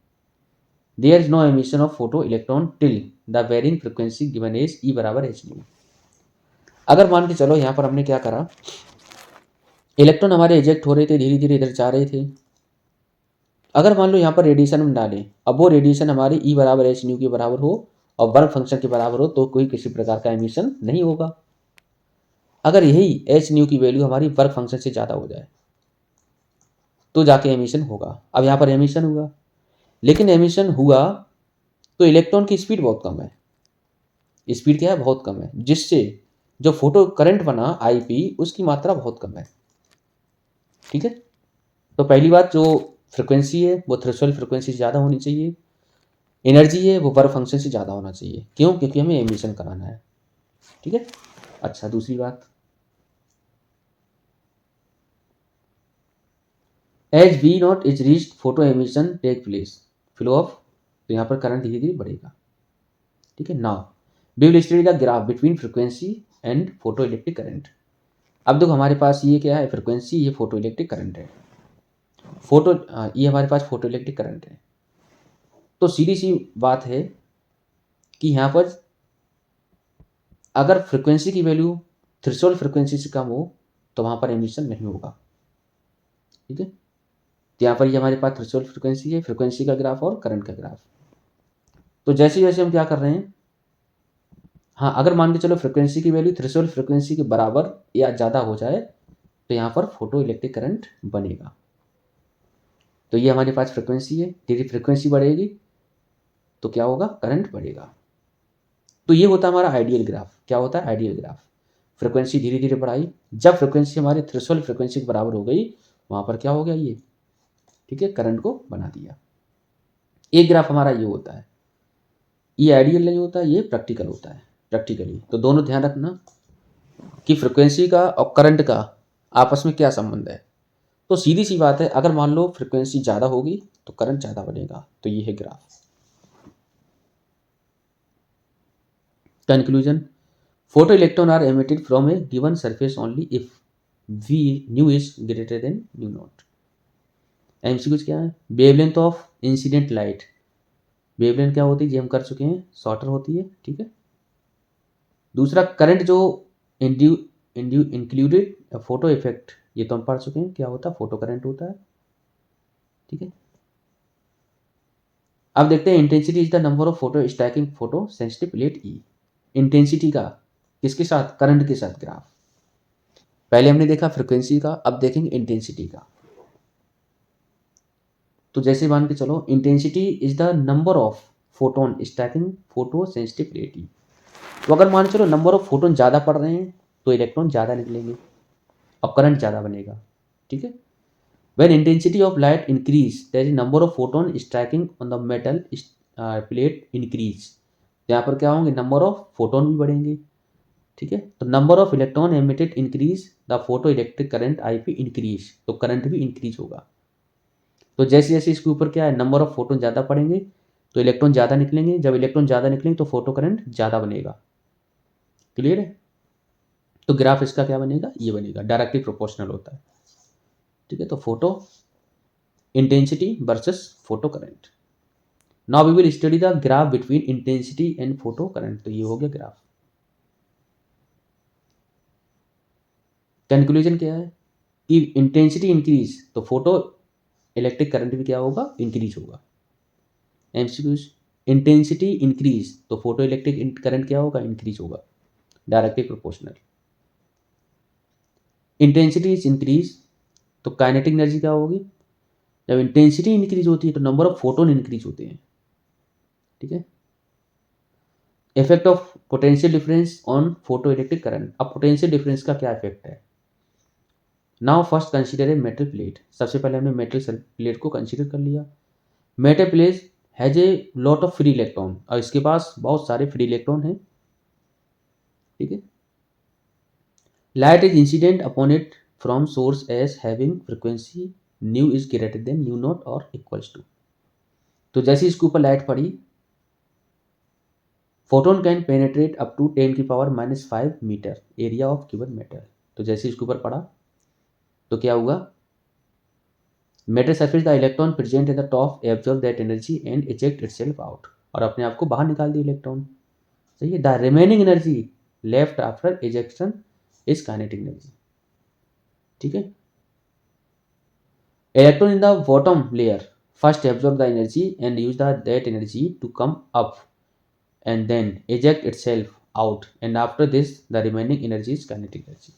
There is no emission of photo electron till the varying frequency given is E बराबर h nu। अगर मान के चलो यहाँ पर हमने क्या करा, इलेक्ट्रॉन हमारे इजेक्ट हो रहे थे, धीरे धीरे इधर जा रहे थे। अगर मान लो यहाँ पर रेडिएशन हम डालें, अब वो रेडिएशन हमारी E बराबर h न्यू के बराबर हो और वर्क फंक्शन के बराबर हो, तो कोई किसी प्रकार का एमिशन नहीं होगा। अगर यही h न्यू की वैल्यू हमारी वर्क फंक्शन से ज़्यादा हो जाए तो जाके एमिशन होगा। अब यहाँ पर एमिशन हुआ, लेकिन एमिशन हुआ तो इलेक्ट्रॉन की स्पीड बहुत कम है। स्पीड क्या है? बहुत कम है, जिससे जो फोटो करंट बना IP उसकी मात्रा बहुत कम है। ठीक है, तो पहली बात, जो फ्रिक्वेंसी है वो थ्रेशोल्ड फ्रिक्वेंसी से ज़्यादा होनी चाहिए, एनर्जी है वो वर्क फंक्शन से ज़्यादा होना चाहिए। क्यों? क्योंकि हमें एमिशन कराना है। ठीक है, अच्छा दूसरी बात, as V naught is reached photo emission take place, flow of, तो यहाँ पर करंट धीरे धीरे बढ़ेगा। ठीक है, now we will study the graph between frequency and photo electric current. अब देखो हमारे पास ये क्या है? फ्रिक्वेंसी, ये फोटो इलेक्ट्रिक करंट है। ये हमारे पास फोटो इलेक्ट्रिक करंट है। तो सीधी सी बात है कि यहाँ पर अगर फ्रिक्वेंसी की वैल्यू थ्रेशोल्ड फ्रिक्वेंसी से कम हो तो वहाँ पर एमिशन नहीं होगा। ठीक है, तो यहाँ पर ये हमारे पास थ्रेशोल्ड फ्रिक्वेंसी है, फ्रिक्वेंसी का ग्राफ और करंट का ग्राफ। तो जैसे जैसे हम क्या कर रहे हैं, हाँ अगर मान के चलो फ्रिक्वेंसी की वैल्यू थ्रेशोल्ड फ्रिक्वेंसी के बराबर या ज़्यादा हो जाए तो यहाँ पर फोटो इलेक्ट्रिक करंट बनेगा। तो ये हमारे पास फ्रिक्वेंसी है, धीरे फ्रिक्वेंसी बढ़ेगी तो क्या होगा? करंट बढ़ेगा। तो ये होता है हमारा आइडियल ग्राफ। क्या होता है? Ideal graph. फ्रिक्वेंसी धीरे धीरे बढ़ाई, जब फ्रिक्वेंसी हमारे थ्रेशोल्ड फ्रिक्वेंसी के बराबर हो गई वहाँ पर क्या हो गया? ये ठीक है, करंट को बना दिया। एक ग्राफ हमारा ये होता है, ये आइडियल नहीं होता, ये प्रैक्टिकल होता है। प्रैक्टिकली तो दोनों ध्यान रखना कि फ्रिक्वेंसी का और करंट का आपस में क्या संबंध है। तो सीधी सी बात है, अगर मान लो फ्रिक्वेंसी ज़्यादा होगी तो करंट ज़्यादा बनेगा। तो ये है graph. Conclusion, photo electron are emitted from a given surface only if V nu is greater than nu naught. MCQs क्या है? Wavelength of incident light, wavelength क्या होती है? ये हम कर चुके हैं, शॉर्टर होती है। ठीक है, दूसरा करंट जो इंक्लूडेड फोटो इफेक्ट, ये तो हम पढ़ चुके हैं, क्या होता है? फोटो करंट होता है। ठीक है, अब देखते हैं intensity is the number of photo stacking photo sensitive plate E। Intensity का किसके साथ? करंट के साथ ग्राफ। पहले हमने देखा फ्रिक्वेंसी का, अब देखेंगे इंटेंसिटी का। तो जैसे मान के चलो, intensity is the number of photon stacking photo sensitive plate E। तो अगर मान चलो नंबर ऑफ फोटोन ज़्यादा पड़ रहे हैं तो इलेक्ट्रॉन ज़्यादा निकलेंगे और करंट ज़्यादा बनेगा। ठीक है, when intensity of light increase there is number of photon striking on the metal plate increase। यहाँ पर क्या होंगे? नंबर ऑफ फोटोन भी बढ़ेंगे ठीक है। तो number of electron emitted increase the photo electric current I P increase, तो करंट भी इंक्रीज होगा। तो जैसे जैसे इसके ऊपर क्या है, नंबर ऑफ फोटोन ज़्यादा पड़ेंगे तो इलेक्ट्रॉन ज़्यादा निकलेंगे, जब इलेक्ट्रॉन ज़्यादा निकलेंगे तो फोटो करंट ज़्यादा बनेगा। क्लियर है। तो ग्राफ इसका क्या बनेगा, ये बनेगा, डायरेक्टली प्रोपोर्शनल होता है। ठीक है। तो photo intensity versus photo current. Now we will study the graph between intensity and photo current. तो ये हो गया ग्राफ। कंक्लूजन क्या है कि इंटेंसिटी इंक्रीज तो फोटो इलेक्ट्रिक करंट भी क्या होगा, इंक्रीज होगा। एमसीक्यूज, इंटेंसिटी इंक्रीज तो फोटो इलेक्ट्रिक करंट क्या होगा, इंक्रीज होगा, directly proportional. Intensity is increase तो काइनेटिक एनर्जी क्या होगी, जब इंटेंसिटी इंक्रीज होती है तो नंबर ऑफ फोटोन इंक्रीज होते हैं। ठीक है। Effect of potential difference on photo electric current. अब पोटेंशियल डिफरेंस का क्या इफेक्ट है। Now first consider a metal plate. सबसे पहले हमने मेटल प्लेट को कंसीडर कर लिया। Metal plate has a lot of free electron, और इसके पास बहुत सारे फ्री इलेक्ट्रॉन हैं। ठीक है। Light is incident upon it from source as having frequency nu is greater than nu naught और इक्वल्स टू। तो जैसे इसके ऊपर लाइट पड़ी, photon can penetrate up to 10⁻⁻5 metre area of given metal. तो जैसे इसके ऊपर पड़ा तो क्या हुआ, metal surface the electron present at the top absorb that energy and eject itself out, और अपने आप को बाहर निकाल दिया इलेक्ट्रॉन। सही है। The remaining energy left after ejection is kinetic energy. ठीक है। Electron in the bottom layer first absorb the energy and use that energy to come up and then eject itself out, and after this the remaining energy is kinetic energy।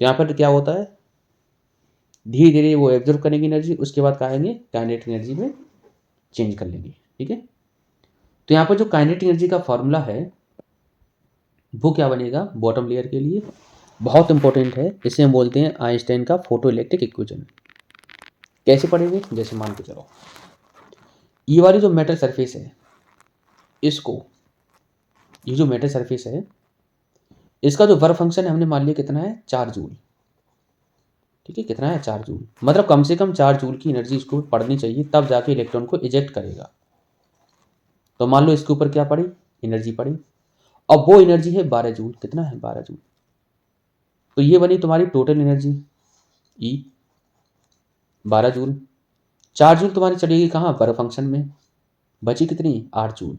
यहाँ पर क्या होता है, धीरे धीरे वो एब्जॉर्ब करेंगे energy, उसके बाद कहेंगे काइनेटिक एनर्जी में चेंज कर लेंगे। ठीक है। तो यहाँ पर जो काइनेटिक एनर्जी का फॉर्मूला है वो क्या बनेगा बॉटम लेयर के लिए, बहुत इंपॉर्टेंट है। इसे हम बोलते हैं आइंस्टाइन का फोटो इलेक्ट्रिक इक्वेशन। कैसे पढ़ेंगे, जैसे मान के चलो ये वाली जो मेटल सरफेस है, इसको, ये जो मेटल सरफेस है इसका जो वर्क फंक्शन है हमने मान लिया कितना है, 4 जूल। ठीक है। कितना है, 4 जूल। मतलब कम से कम 4 जूल की एनर्जी इसको पड़नी चाहिए, तब जाके इलेक्ट्रॉन को इजेक्ट करेगा। तो मान लो इसके ऊपर क्या पड़ी, एनर्जी पड़ी। अब वो एनर्जी है 12 जूल। कितना है, 12 जूल। तो ये बनी तुम्हारी total energy E, 12 joule. 4 joule तुम्हारी चलेगी कहाँ, वर्क फंक्शन में, बची कितनी, 8 जूल।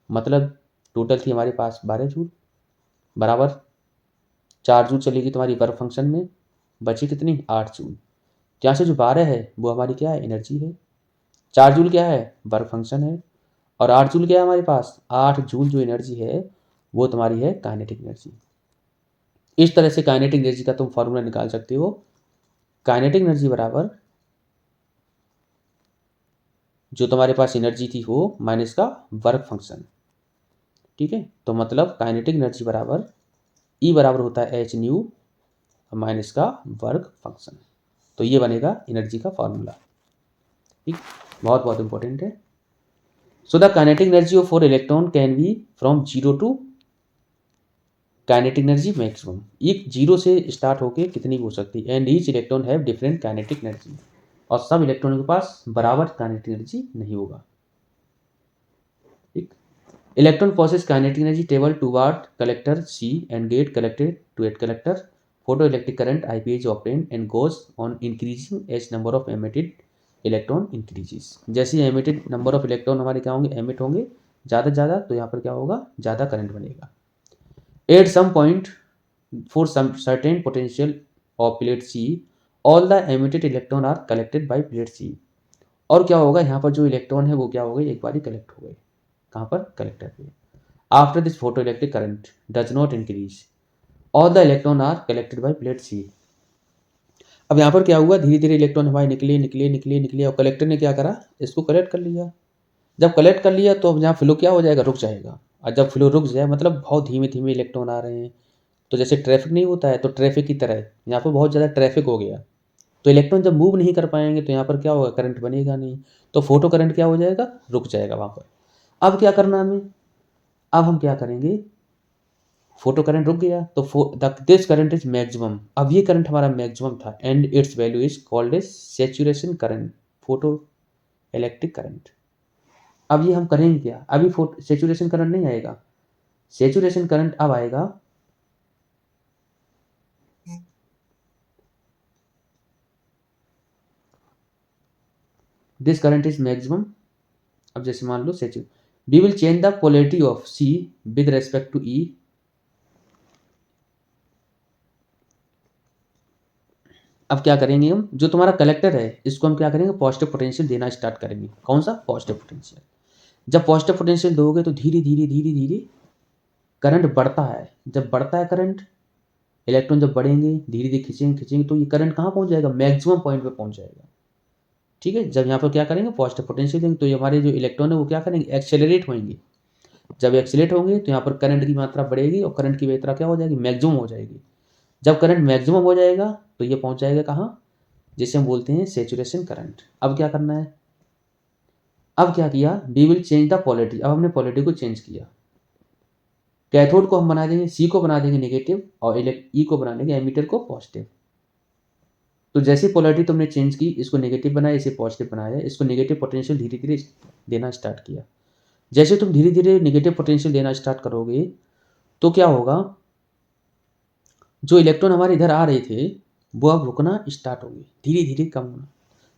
मतलब टोटल थी हमारे पास 12 जूल बराबर 4 जूल चलेगी तुम्हारी वर्क फंक्शन में, बची कितनी, 8 जूल। यहाँ से जो 12 है वो हमारी क्या है, एनर्जी है। 4 जूल क्या है, वर्क फंक्शन है। और 8 जूल क्या है हमारे पास, 8 जूल जो एनर्जी है वो तुम्हारी है काइनेटिक एनर्जी। इस तरह से काइनेटिक एनर्जी का तुम फॉर्मूला निकाल सकते हो। काइनेटिक एनर्जी बराबर जो तुम्हारे पास एनर्जी थी वो माइनस का वर्क फंक्शन। ठीक है। तो मतलब काइनेटिक एनर्जी बराबर ई बराबर होता है एच न्यू माइनस का वर्क फंक्शन। तो ये बनेगा एनर्जी का फॉर्मूला। ठीक, बहुत बहुत इंपॉर्टेंट है। So the kinetic energy of 4 electron can be from 0 to kinetic energy maximum. एक 0 से स्टार्ट होके कितनी भी हो सकती है। And each electron have different kinetic energy, और सब इलेक्ट्रॉनों के पास बराबर काइनेटिक एनर्जी नहीं होगा। ठीक। Electron possess kinetic energy table toward collector C and get collected to at collector। Photoelectric current IP is obtained and goes on increasing as number of emitted electron increases। जैसे ही emitted number of electron हमारे क्या होंगे, emit होंगे ज़्यादा से ज़्यादा, तो यहाँ पर क्या होगा, ज़्यादा करंट बनेगा। At some point for some certain potential of plate C all the emitted electron are collected by plate C। और क्या होगा, यहाँ पर जो इलेक्ट्रॉन है वो क्या हो गए, एक बार ही कलेक्ट हो गए। कहाँ पर, कलेक्टर पे। After this photo electric current does not increase, all the electron are collected by plate C. अब यहाँ पर क्या हुआ, धीरे धीरे इलेक्ट्रॉन हमारे निकले निकले निकले निकले, और कलेक्टर ने क्या करा, इसको कलेक्ट कर लिया। जब कलेक्ट कर लिया तो अब यहाँ फ्लो क्या हो जाएगा, रुक जाएगा। और जब फ्लो रुक जाए मतलब बहुत धीमे धीमे इलेक्ट्रॉन आ रहे हैं, तो जैसे ट्रैफिक नहीं होता है, तो ट्रैफिक की तरह यहाँ पर बहुत ज़्यादा ट्रैफिक हो गया। तो इलेक्ट्रॉन जब मूव नहीं कर पाएंगे तो यहाँ पर क्या होगा, करंट बनेगा नहीं, तो फोटो करंट क्या हो जाएगा, रुक जाएगा वहाँ पर। अब क्या करना हमें, अब हम क्या करेंगे, फोटो करंट रुक गया तो दिस करंट इज मैक्सिमम। अब ये करंट हमारा मैक्सिमम था and its value is called as saturation current, photo electric current. अब ये हम करेंगे क्या, अभी सैचुरेशन करंट नहीं आएगा, सैचुरेशन करंट अब आएगा दिस करंट इज मैक्सिमम। अब जैसे मान लो we will change the polarity of C with respect to E. अब क्या करेंगे हम, जो तुम्हारा कलेक्टर है इसको हम क्या करेंगे, पॉजिटिव पोटेंशियल देना स्टार्ट करेंगे। कौन सा, पॉजिटिव पोटेंशियल। जब पॉजिटिव पोटेंशियल दोगे तो धीरे धीरे धीरे धीरे करंट बढ़ता है। जब बढ़ता है करंट, इलेक्ट्रॉन जब बढ़ेंगे धीरे धीरे खींचेंगे खींचेंगे तो ये करंट कहाँ पहुंच जाएगा, मैक्सिमम पॉइंट पे पहुंच जाएगा। ठीक है, जब यहाँ पर क्या करेंगे, पॉजिटिव पोटेंशियल देंगे तो ये हमारे जो इलेक्ट्रॉन है वो क्या करेंगे, एक्सेलरेट होंगे। जब एक्सेलरेट होंगे तो यहाँ पर करंट की मात्रा बढ़ेगी और करंट की मात्रा क्या हो जाएगी, मैक्सिमम हो जाएगी। जब करंट मैक्सिमम हो जाएगा तो ये पहुंच जाएगा कहाँ, जिसे हम बोलते हैं सैचुरेशन करंट। अब क्या करना है, अब क्या किया, we will change the polarity. अब हमने पोलैरिटी को चेंज किया। कैथोड को हम बना देंगे, सी को बना देंगे नेगेटिव और ई को बना देंगे एमीटर को पॉजिटिव। तो जैसी पोलैरिटी तुमने चेंज की, इसको नेगेटिव बनाया इसे पॉजिटिव बनाया, इसको नेगेटिव पोटेंशियल धीरे धीरे देना स्टार्ट किया। जैसे तुम धीरे धीरे नेगेटिव पोटेंशियल देना स्टार्ट करोगे तो क्या होगा, जो इलेक्ट्रॉन हमारे इधर आ रहे थे वो अब रुकना स्टार्ट होंगे, धीरे धीरे कम होना।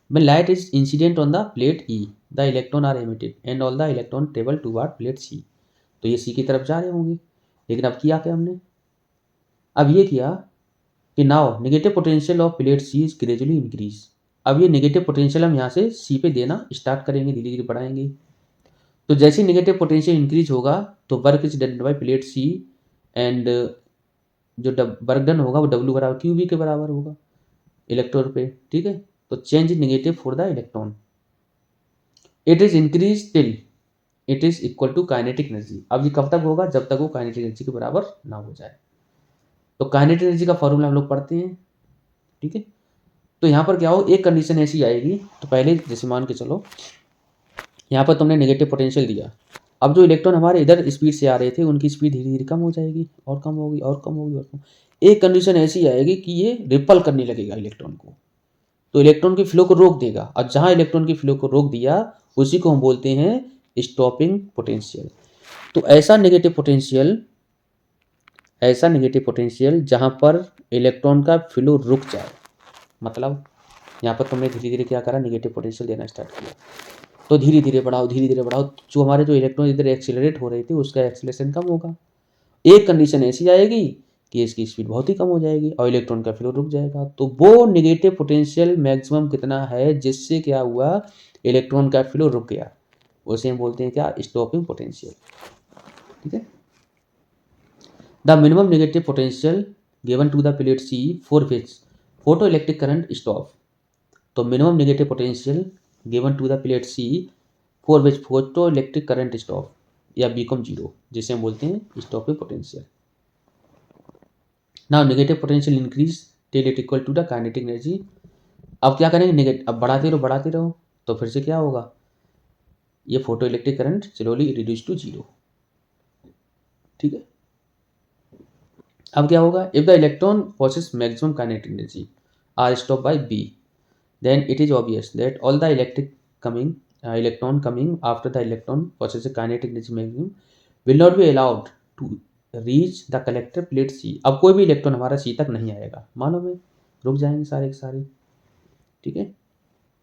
When light is incident on the plate E, the electron are emitted and all the electron travel toward plate C। तो ये C की तरफ जा रहे होंगे। लेकिन अब किया क्या हमने, अब ये किया कि now negative potential of plate C is gradually increase. अब ये नेगेटिव पोटेंशियल हम यहाँ से सी पे देना स्टार्ट करेंगे, धीरे धीरे बढ़ाएंगे। तो जैसे नेगेटिव पोटेंशियल इंक्रीज होगा तो work is done by plate C and जो वर्क डन होगा वो डब्ल्यू बराबर क्यू बी के बराबर होगा इलेक्ट्रॉन पे। ठीक है, तो change negative for the electron, it is increase till it is equal to kinetic energy. अब ये कब तक होगा, जब तक वो काइनेटिक एनर्जी के बराबर ना हो जाए। तो काइनेटिक एनर्जी का फॉर्मूला हम लोग पढ़ते हैं। ठीक है, तो यहाँ पर क्या हो, एक कंडीशन ऐसी आएगी, तो पहले जैसे मान के चलो यहाँ पर तुमने नेगेटिव पोटेंशियल दिया। अब जो इलेक्ट्रॉन हमारे इधर स्पीड से आ रहे थे उनकी स्पीड धीरे धीरे कम हो जाएगी और कम होगी और कम होगी और कम। एक कंडीशन ऐसी आएगी कि ये रिपल करने लगेगा इलेक्ट्रॉन को, तो इलेक्ट्रॉन की फ्लो को रोक देगा। और जहाँ इलेक्ट्रॉन की फ्लो को रोक दिया उसी को हम बोलते हैं स्टॉपिंग पोटेंशियल। तो ऐसा नेगेटिव पोटेंशियल जहाँ पर इलेक्ट्रॉन का फ्लो रुक जाए, मतलब यहाँ पर तुमने धीरे धीरे क्या करा, नेगेटिव पोटेंशियल देना स्टार्ट किया। तो धीरे धीरे बढ़ाओ धीरे धीरे बढ़ाओ, जो हमारे जो इलेक्ट्रॉन इधर एक्सीलरेट हो रहे थे उसका एक्सीलरेशन कम होगा। एक कंडीशन ऐसी आएगी कि इसकी स्पीड बहुत ही कम हो जाएगी और इलेक्ट्रॉन का फ्लो रुक जाएगा। तो वो नेगेटिव पोटेंशियल मैक्सिमम कितना है जिससे क्या हुआ, इलेक्ट्रॉन का फ्लो रुक गया, उसे हम बोलते हैं क्या, स्टॉपिंग पोटेंशियल। ठीक है, the minimum negative potential given to the plate C for which photo electric current stop. तो minimum negative potential given to the plate C for which photo electric current stop या become zero, जिसे हम बोलते हैं stopping potential. Now negative potential increase till it equal to the kinetic energy. अब क्या करेंगे, negative अब बढ़ाते रहो तो फिर से क्या होगा, ये photo electric current slowly reduce to zero. ठीक है, अब क्या होगा, if the electron possess maximum kinetic energy are stop by B then it is obvious that all the electron coming after the electron possesses kinetic energy maximum will not be allowed to reach the collector plate C। अब कोई भी electron हमारा C तक नहीं आएगा, मालूम है, रुक जाएंगे सारे के सारे। ठीक है,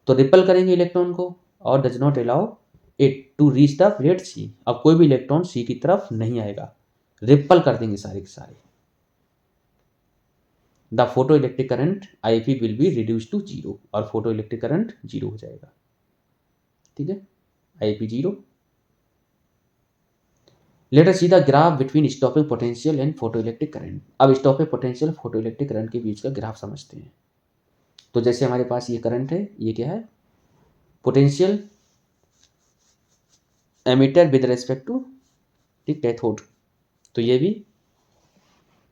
तो रिपल करेंगे इलेक्ट्रॉन को और does not allow it to reach the plate C। अब कोई भी इलेक्ट्रॉन C की तरफ नहीं आएगा, रिपल कर देंगे सारे के सारे। The photo electric current IP will be reduce to zero, और फोटो इलेक्ट्रिक करंट जीरो हो जाएगा। ठीक है, IP zero. Let us see the graph between stopping potential and photo electric current. अब stopping potential photo electric current के बीच का graph समझते हैं। तो जैसे हमारे पास ये करंट है, ये क्या है, potential emitter with respect to cathode, तो ये भी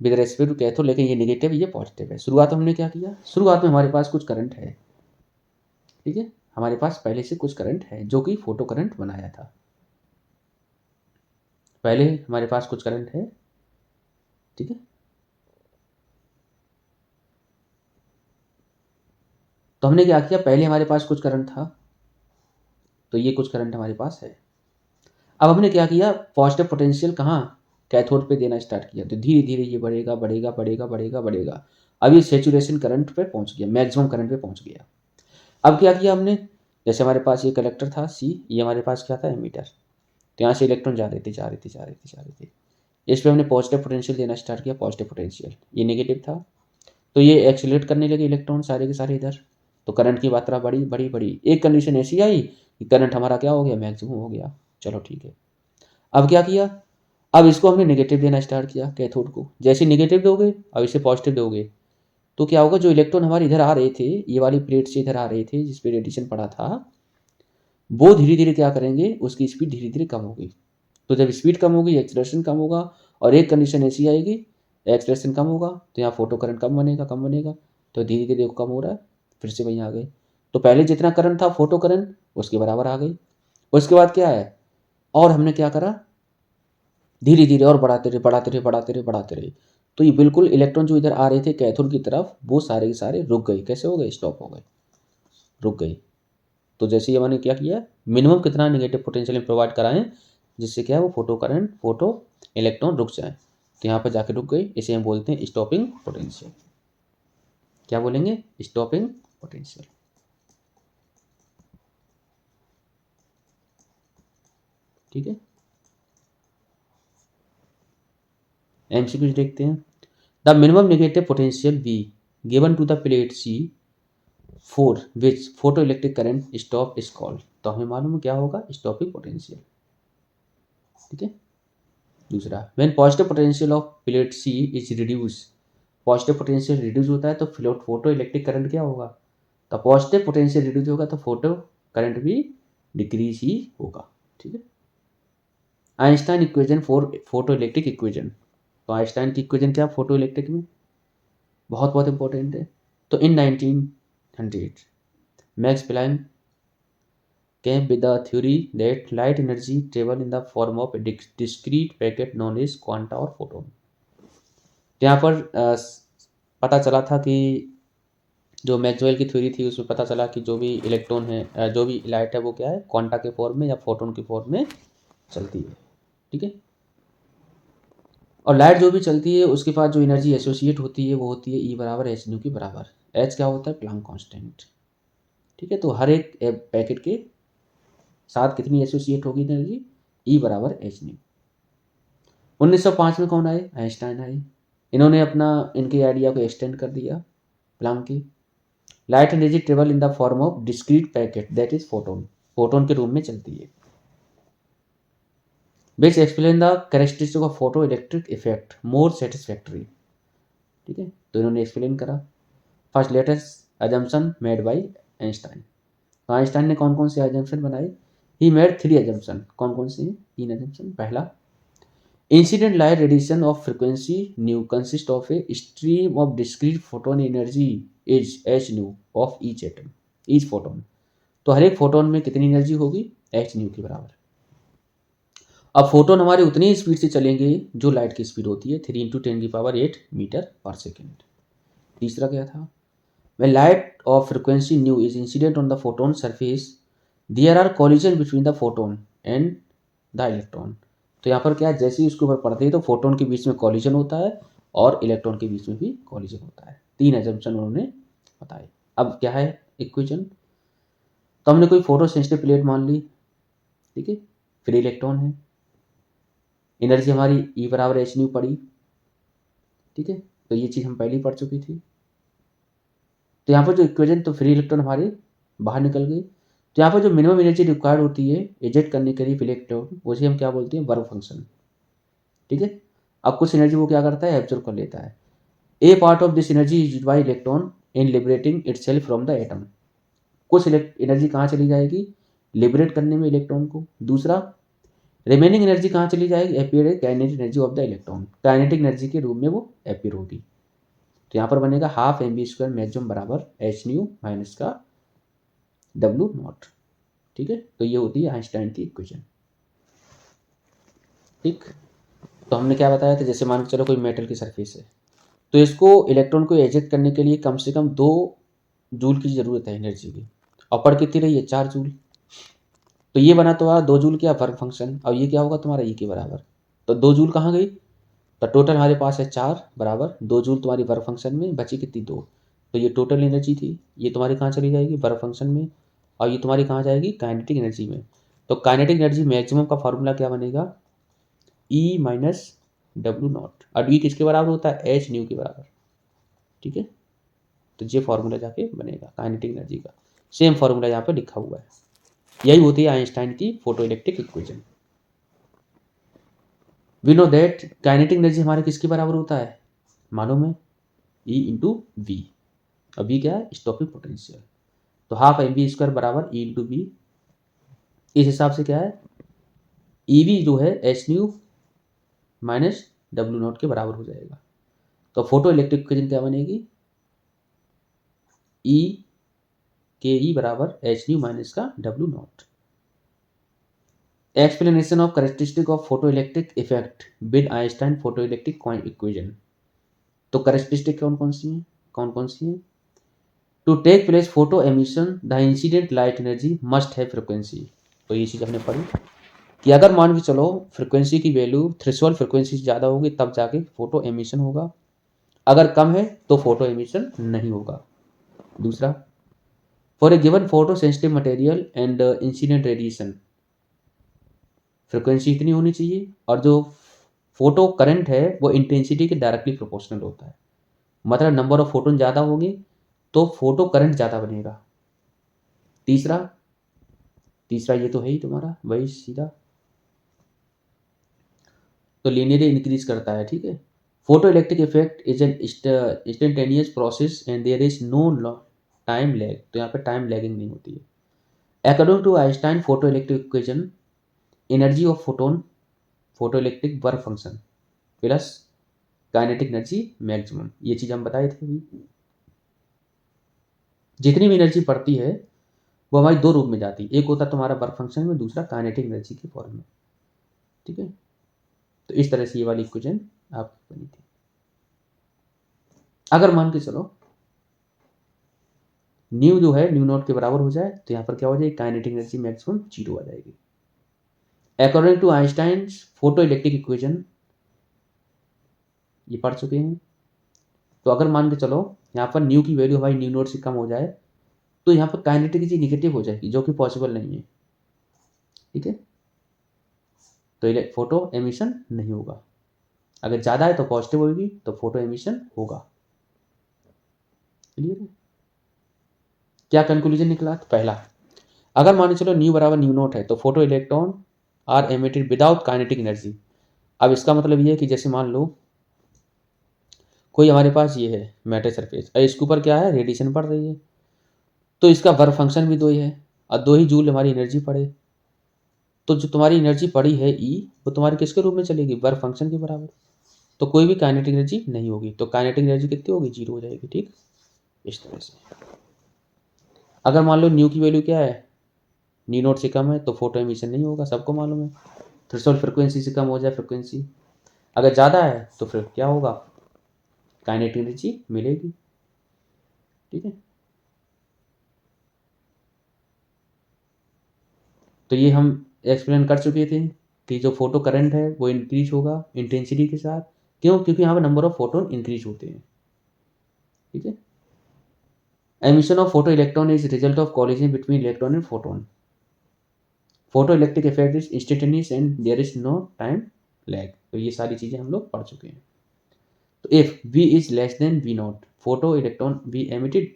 विद रेस्पेक्ट टू कैथोड, लेकिन ये नेगेटिव ये पॉजिटिव है। शुरुआत में हमने क्या किया, शुरुआत में हमारे पास कुछ करंट है। ठीक है, हमारे पास पहले से कुछ करंट है जो कि फोटो करंट बनाया था। पहले हमारे पास कुछ करंट है ठीक है। तो हमने क्या किया, पहले हमारे पास कुछ करंट था, तो ये कुछ करंट हमारे पास है। अब हमने क्या किया, पॉजिटिव पोटेंशियल कहाँ, कैथोड पे देना स्टार्ट किया, तो धीरे धीरे ये बढ़ेगा बढ़ेगा बढ़ेगा बढ़ेगा बढ़ेगा। अब ये सेचुरेशन करंट पे पहुंच गया, मैक्सिमम करंट पे पहुंच गया। अब क्या किया हमने, जैसे हमारे पास ये कलेक्टर था सी, ये हमारे पास क्या था, एमीटर, तो यहाँ से इलेक्ट्रॉन जा रहे थे जा रहे थे जा रहे थे जा रहे थे। इस पर हमने पॉजिटिव पोटेंशियल देना स्टार्ट किया, पॉजिटिव पोटेंशियल, ये नेगेटिव था, तो ये एक्सीलरेट करने लगे इलेक्ट्रॉन सारे के सारे इधर, तो करंट की मात्रा बढ़ी बढ़ी बढ़ी। एक कंडीशन ऐसी आई कि करंट हमारा क्या हो गया, मैक्सिमम हो गया। चलो ठीक है। अब क्या किया, अब इसको हमने नेगेटिव देना स्टार्ट किया कैथोड को। जैसे नेगेटिव दोगे, अब इसे पॉजिटिव दोगे, तो क्या होगा, जो इलेक्ट्रॉन हमारे इधर आ रहे थे, ये वाली प्लेट से इधर आ रहे थे जिस पे रेडिएशन पड़ा था, वो धीरे धीरे क्या करेंगे, उसकी स्पीड धीरे धीरे कम होगी। तो जब स्पीड कम होगी, एक्सीलरेशन कम होगा, और एक कंडीशन ऐसी आएगी, एक्सीलरेशन कम होगा तो यहाँ फोटो करंट कम बनेगा कम बनेगा, तो धीरे धीरे वो कम हो रहा है, फिर से वहीं आ गए। तो पहले जितना करंट था फोटो करंट, उसके बराबर आ गई। उसके बाद क्या है, और हमने क्या करा, धीरे धीरे और बढ़ाते रहे बढ़ाते रहे बढ़ाते रहे बढ़ाते रहे, तो ये बिल्कुल इलेक्ट्रॉन जो इधर आ रहे थे कैथोड की तरफ, वो सारे के सारे रुक गए। कैसे हो गए, स्टॉप हो गए, रुक गए। तो जैसे ये मैंने क्या किया, मिनिमम कितना नेगेटिव पोटेंशियल प्रोवाइड कराएं, जिससे क्या है, वो फोटो करंट फोटो इलेक्ट्रॉन रुक जाए, तो यहाँ पर जाके रुक गए। इसे हम बोलते हैं स्टॉपिंग पोटेंशियल। क्या बोलेंगे, स्टॉपिंग पोटेंशियल। ठीक है। एमसीक्यूज देखते हैं। The minimum negative potential V given to the plate C for which photoelectric current stop is called। तो हमें मालूम है क्या होगा, स्टॉपिंग पोटेंशियल। ठीक है। दूसरा, when positive potential of plate C is reduced, positive potential reduce होता है तो फोटो इलेक्ट्रिक करंट क्या होगा, तो पॉजिटिव पोटेंशियल रिड्यूस होगा तो फोटो करंट भी डिक्रीज ही होगा। ठीक है। Einstein equation for photo electric equation, तो आइंस्टाइन की इक्वेशन क्या, फोटो इलेक्ट्रिक में बहुत बहुत इंपॉर्टेंट है। तो in 1900 Max Planck came with the theory that light energy travel in the form of a discrete packet known as quanta और photon। तो यहाँ पर पता चला था कि जो मैक्सवेल की थ्योरी थी उसमें पता चला कि जो भी इलेक्ट्रॉन है, जो भी लाइट है, वो क्या है, क्वांटा के फॉर्म में या फोटोन के फॉर्म में चलती है। ठीक है। और लाइट जो भी चलती है उसके पास जो एनर्जी एसोसिएट होती है वो होती है ई बराबर एच न्यू के बराबर। एच क्या होता है, प्लांक कांस्टेंट। ठीक है। तो हर एक पैकेट के साथ कितनी एसोसिएट होगी एनर्जी, ई बराबर एच न्यू। 1905 में कौन आए, आइंस्टाइन आए। इन्होंने अपना इनके आइडिया को एक्सटेंड कर दिया प्लांक की। Light energy travel in the form of discrete packet that is photon, photon के रूप में चलती है। Which explain the characteristic of photo electric effect more satisfactory. ठीक है। तो इन्होंने एक्सप्लेन करा। First latest assumption made by Einstein. तो आइंस्टाइन ने कौन कौन से अजम्पशन बनाए, ही मेड 3 अजम्पशन। कौन कौन से, 3 अजम्पशन। पहला, incident light radiation of frequency new consist of a stream of discrete photon energy is H new of each atom, each photon. तो हर एक फोटोन में कितनी एनर्जी होगी, एच न्यू के बराबर। अब फोटोन हमारे उतनी ही स्पीड से चलेंगे जो लाइट की स्पीड होती है, 3 × 10⁸ मीटर पर सेकेंड। तीसरा क्या था, when light of frequency nu is incident on the photon surface there are collision between the photon and the electron। तो यहाँ पर क्या है, जैसे ही उसके ऊपर पड़ते हैं तो फोटोन के बीच में कॉलिजन होता है और इलेक्ट्रॉन के बीच में भी कॉलिजन होता है। 3 एजम्पशन उन्होंने बताए। अब क्या है इक्वेशन, तो हमने कोई फोटो सेंसिटिव प्लेट मान ली। ठीक है। फ्री इलेक्ट्रॉन है, एनर्जी हमारी ई बराबर एच न्यू पड़ी। ठीक है। तो ये चीज़ हम पहले ही पढ़ चुकी थी। तो यहाँ पर जो इक्वेशन, तो फ्री इलेक्ट्रॉन हमारे बाहर निकल गई। तो यहाँ पर जो मिनिमम एनर्जी रिक्वायर्ड होती है एजेक्ट करने के लिए इलेक्ट्रॉन, उसे हम क्या बोलते हैं, वर्क फंक्शन। ठीक है। अब कुछ एनर्जी वो क्या करता है, एब्जॉर्ब कर लेता है। A part of this energy is used by electron in liberating itself from the atom. कुछ एनर्जी कहाँ चली जाएगी, लिबरेट करने में इलेक्ट्रॉन को। दूसरा, रिमेनिंग एनर्जी कहाँ चली जाएगी, appear kinetic energy of the electron, kinetic energy के रूप में वो अपीयर होगी। तो यहाँ पर बनेगा हाफ mv² मैक्सिमम बराबर एच न्यू माइनस का डब्ल्यू नॉट। ठीक है। तो ये होती है आइंस्टाइन की इक्वेशन। ठीक। तो हमने क्या बताया था, जैसे मान के चलो कोई मेटल की सरफेस है, तो इसको इलेक्ट्रॉन को एजेक्ट करने के लिए कम से कम 2 जूल की ज़रूरत है एनर्जी की, और पड़ कितनी रही है 4 जूल। तो ये बना तुम्हारा 2 जूल क्या वर्क फंक्शन, अब ये क्या होगा तुम्हारा ई के बराबर। तो 2 जूल कहाँ गई, तो टोटल हमारे पास है 4 बराबर 2 जूल तुम्हारी वर्क फंक्शन में, बची कितनी 2। तो ये टोटल एनर्जी थी, ये तुम्हारी कहाँ चली जाएगी वर्क फंक्शन में, और ये तुम्हारी कहाँ जाएगी काइनेटिक एनर्जी में। तो काइनेटिक एनर्जी मैक्सिमम का फॉर्मूला क्या बनेगा, ई माइनस डब्ल्यू नॉट, और ई किसके बराबर होता है एच न्यू के बराबर। ठीक है, तो ये फॉर्मूला जाके बनेगा काइनेटिक एनर्जी का, सेम फॉर्मूला यहाँ पे लिखा हुआ है, यही होती है आइंस्टाइन की photo electric equation. We know that kinetic energy हमारे किसके बराबर होता है, मालूम है, ई इंटू वी। अब वी क्या है स्टॉपिंग पोटेंशियल, तो हाफ एम बी स्क्वायर बराबर ई इंटू वी। इस हिसाब से क्या है ई वी जो है H nu minus W not के बराबर हो जाएगा। तो फोटो इलेक्ट्रिक इक्वेशन क्या बनेगी, ई के ई बराबर एच न्यू माइनस का W naught. Explanation of characteristic of photo electric effect with Einstein photo electric equation. तो कैरेक्टरिस्टिक कौन कौन सी है, to take place photo emission the incident light energy must है फ्रिक्वेंसी। तो ये चीज़ हमने पढ़ी कि अगर मान के चलो फ्रिक्वेंसी की वैल्यू थ्रेशोल्ड फ्रिक्वेंसी से ज़्यादा होगी तब जाके फोटो एमिशन होगा, अगर कम है तो फोटो एमिशन नहीं होगा। दूसरा, for a given photo sensitive material and incident radiation, frequency इतनी होनी चाहिए, और जो फोटो करंट है वो इंटेंसिटी के डायरेक्टली प्रोपोर्शनल होता है, मतलब नंबर ऑफ फोटोन ज़्यादा होंगे तो फोटो करंट ज़्यादा बनेगा। तीसरा तीसरा ये तो है ही तुम्हारा वही सीधा, तो लीनियरली इंक्रीज करता है। ठीक है, photo electric effect is an instantaneous process and there is no time lag, तो यहाँ पे टाइम लैगिंग नहीं होती है। According to Einstein photo electric equation, energy of photon photo electric work function plus kinetic energy maximum, ये चीज़ हम बताए थे अभी। जितनी भी एनर्जी पड़ती है वो हमारी 2 रूप में जाती है, एक होता है तुम्हारा वर्क फंक्शन में, दूसरा काइनेटिक एनर्जी के फॉर्म में। ठीक है, तो इस तरह से ये वाली इक्वेशन आपकी बनी थी। अगर मान के चलो न्यू जो है न्यू नॉट के बराबर हो जाए तो यहाँ पर क्या हो जाएगी काइनेटिक एनर्जी मैक्सिमम 0 आ जाएगी। According to Einstein photo electric equation, ये पढ़ चुके हैं। तो अगर मान के चलो यहाँ पर न्यू की वैल्यू हमारी न्यू नॉट से कम हो जाए तो यहाँ पर काइनेटिक एनर्जी निगेटिव हो जाएगी, जो कि पॉसिबल नहीं है। ठीक है, तो फोटो एमिशन नहीं होगा, अगर ज़्यादा है तो पॉजिटिव होगी तो फोटो एमिशन होगा। क्लियर है, क्या कंक्लूजन निकला, तो पहला, अगर मान चलो न्यू बराबर न्यू नॉट है तो photo electron are emitted without kinetic energy. अब इसका मतलब ये है कि जैसे मान लो कोई हमारे पास ये है मेटल सरफेस और इसके ऊपर क्या है रेडिएशन पड़ रही है, तो इसका वर्क फंक्शन भी 2 ही है और 2 ही जूल हमारी एनर्जी पड़े, तो जो तुम्हारी एनर्जी पड़ी है ई वो तुम्हारी किसके रूप में चलेगी वर्क फंक्शन के बराबर, तो कोई भी काइनेटिक एनर्जी नहीं होगी, तो काइनेटिक एनर्जी कितनी होगी 0 हो जाएगी। ठीक, इस तरह से। अगर मान लो न्यू की वैल्यू क्या है न्यू नॉट से कम है तो फोटो एमिशन नहीं होगा, सबको मालूम है। थ्रेशोल्ड फ्रिक्वेंसी से कम हो जाए फ्रिक्वेंसी, अगर ज़्यादा है तो फिर क्या होगा काइनेटिक एनर्जी मिलेगी। ठीक है, तो ये हम एक्सप्लेन कर चुके थे कि जो फोटो करंट है वो इंक्रीज होगा इंटेंसिटी के साथ, क्यों, क्योंकि यहाँ पर नंबर ऑफ फोटोन इंक्रीज होते हैं। ठीक है, emission of photo electron is result of collision between electron and photon, photo electric effect is instantaneous and there is no time lag. तो ये सारी चीज़ें हम लोग पढ़ चुके हैं। तो if V is less than V naught photo electron V emitted,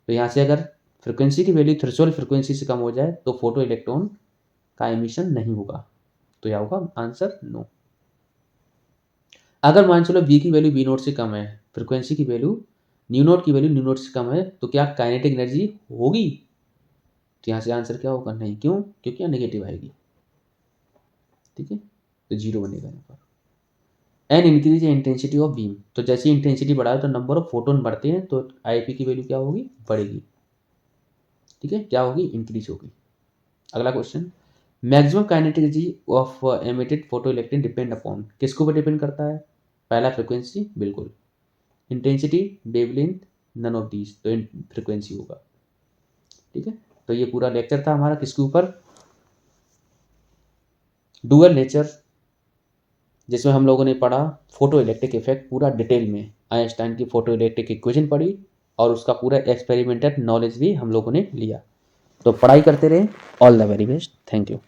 तो यहाँ से अगर फ्रिक्वेंसी की वैल्यू थ्रेशोल्ड फ्रिक्वेंसी से कम हो जाए तो फोटो इलेक्ट्रॉन का एमिशन नहीं होगा, तो यह होगा आंसर नो। अगर मान चलो वी की वैल्यू वी नोट से कम है, फ्रिक्वेंसी की वैल्यू न्यू नोट की वैल्यू न्यू नोट से कम है, तो क्या काइनेटिक एनर्जी होगी, तो यहाँ से आंसर क्या होगा नहीं, क्यों, क्योंकि यहाँ नेगेटिव आएगी। ठीक है, तो 0 बनेगा यहाँ पर। An increase intensity of beam, तो जैसी इंटेंसिटी बढ़ाए तो नंबर ऑफ फोटोन बढ़ते हैं तो आईपी की वैल्यू क्या होगी बढ़ेगी। ठीक है, क्या होगी इंक्रीज होगी। अगला question, maximum kinetic energy of emitted photo electron depend upon, किसके ऊपर डिपेंड करता है? पहला फ्रिक्वेंसी, बिल्कुल। Intensity, wavelength, none of these, तो फ्रिक्वेंसी होगा। ठीक है, तो ये पूरा लेक्चर था हमारा किसके ऊपर? डुअल नेचर, जिसमें हम लोगों ने पढ़ा फोटो इलेक्ट्रिक इफेक्ट पूरा डिटेल में, आइंस्टाइन की फोटो इलेक्ट्रिक इक्वेशन पढ़ी और उसका पूरा एक्सपेरिमेंटल नॉलेज भी हम लोगों ने लिया। तो पढ़ाई करते रहें। All the very best, thank you.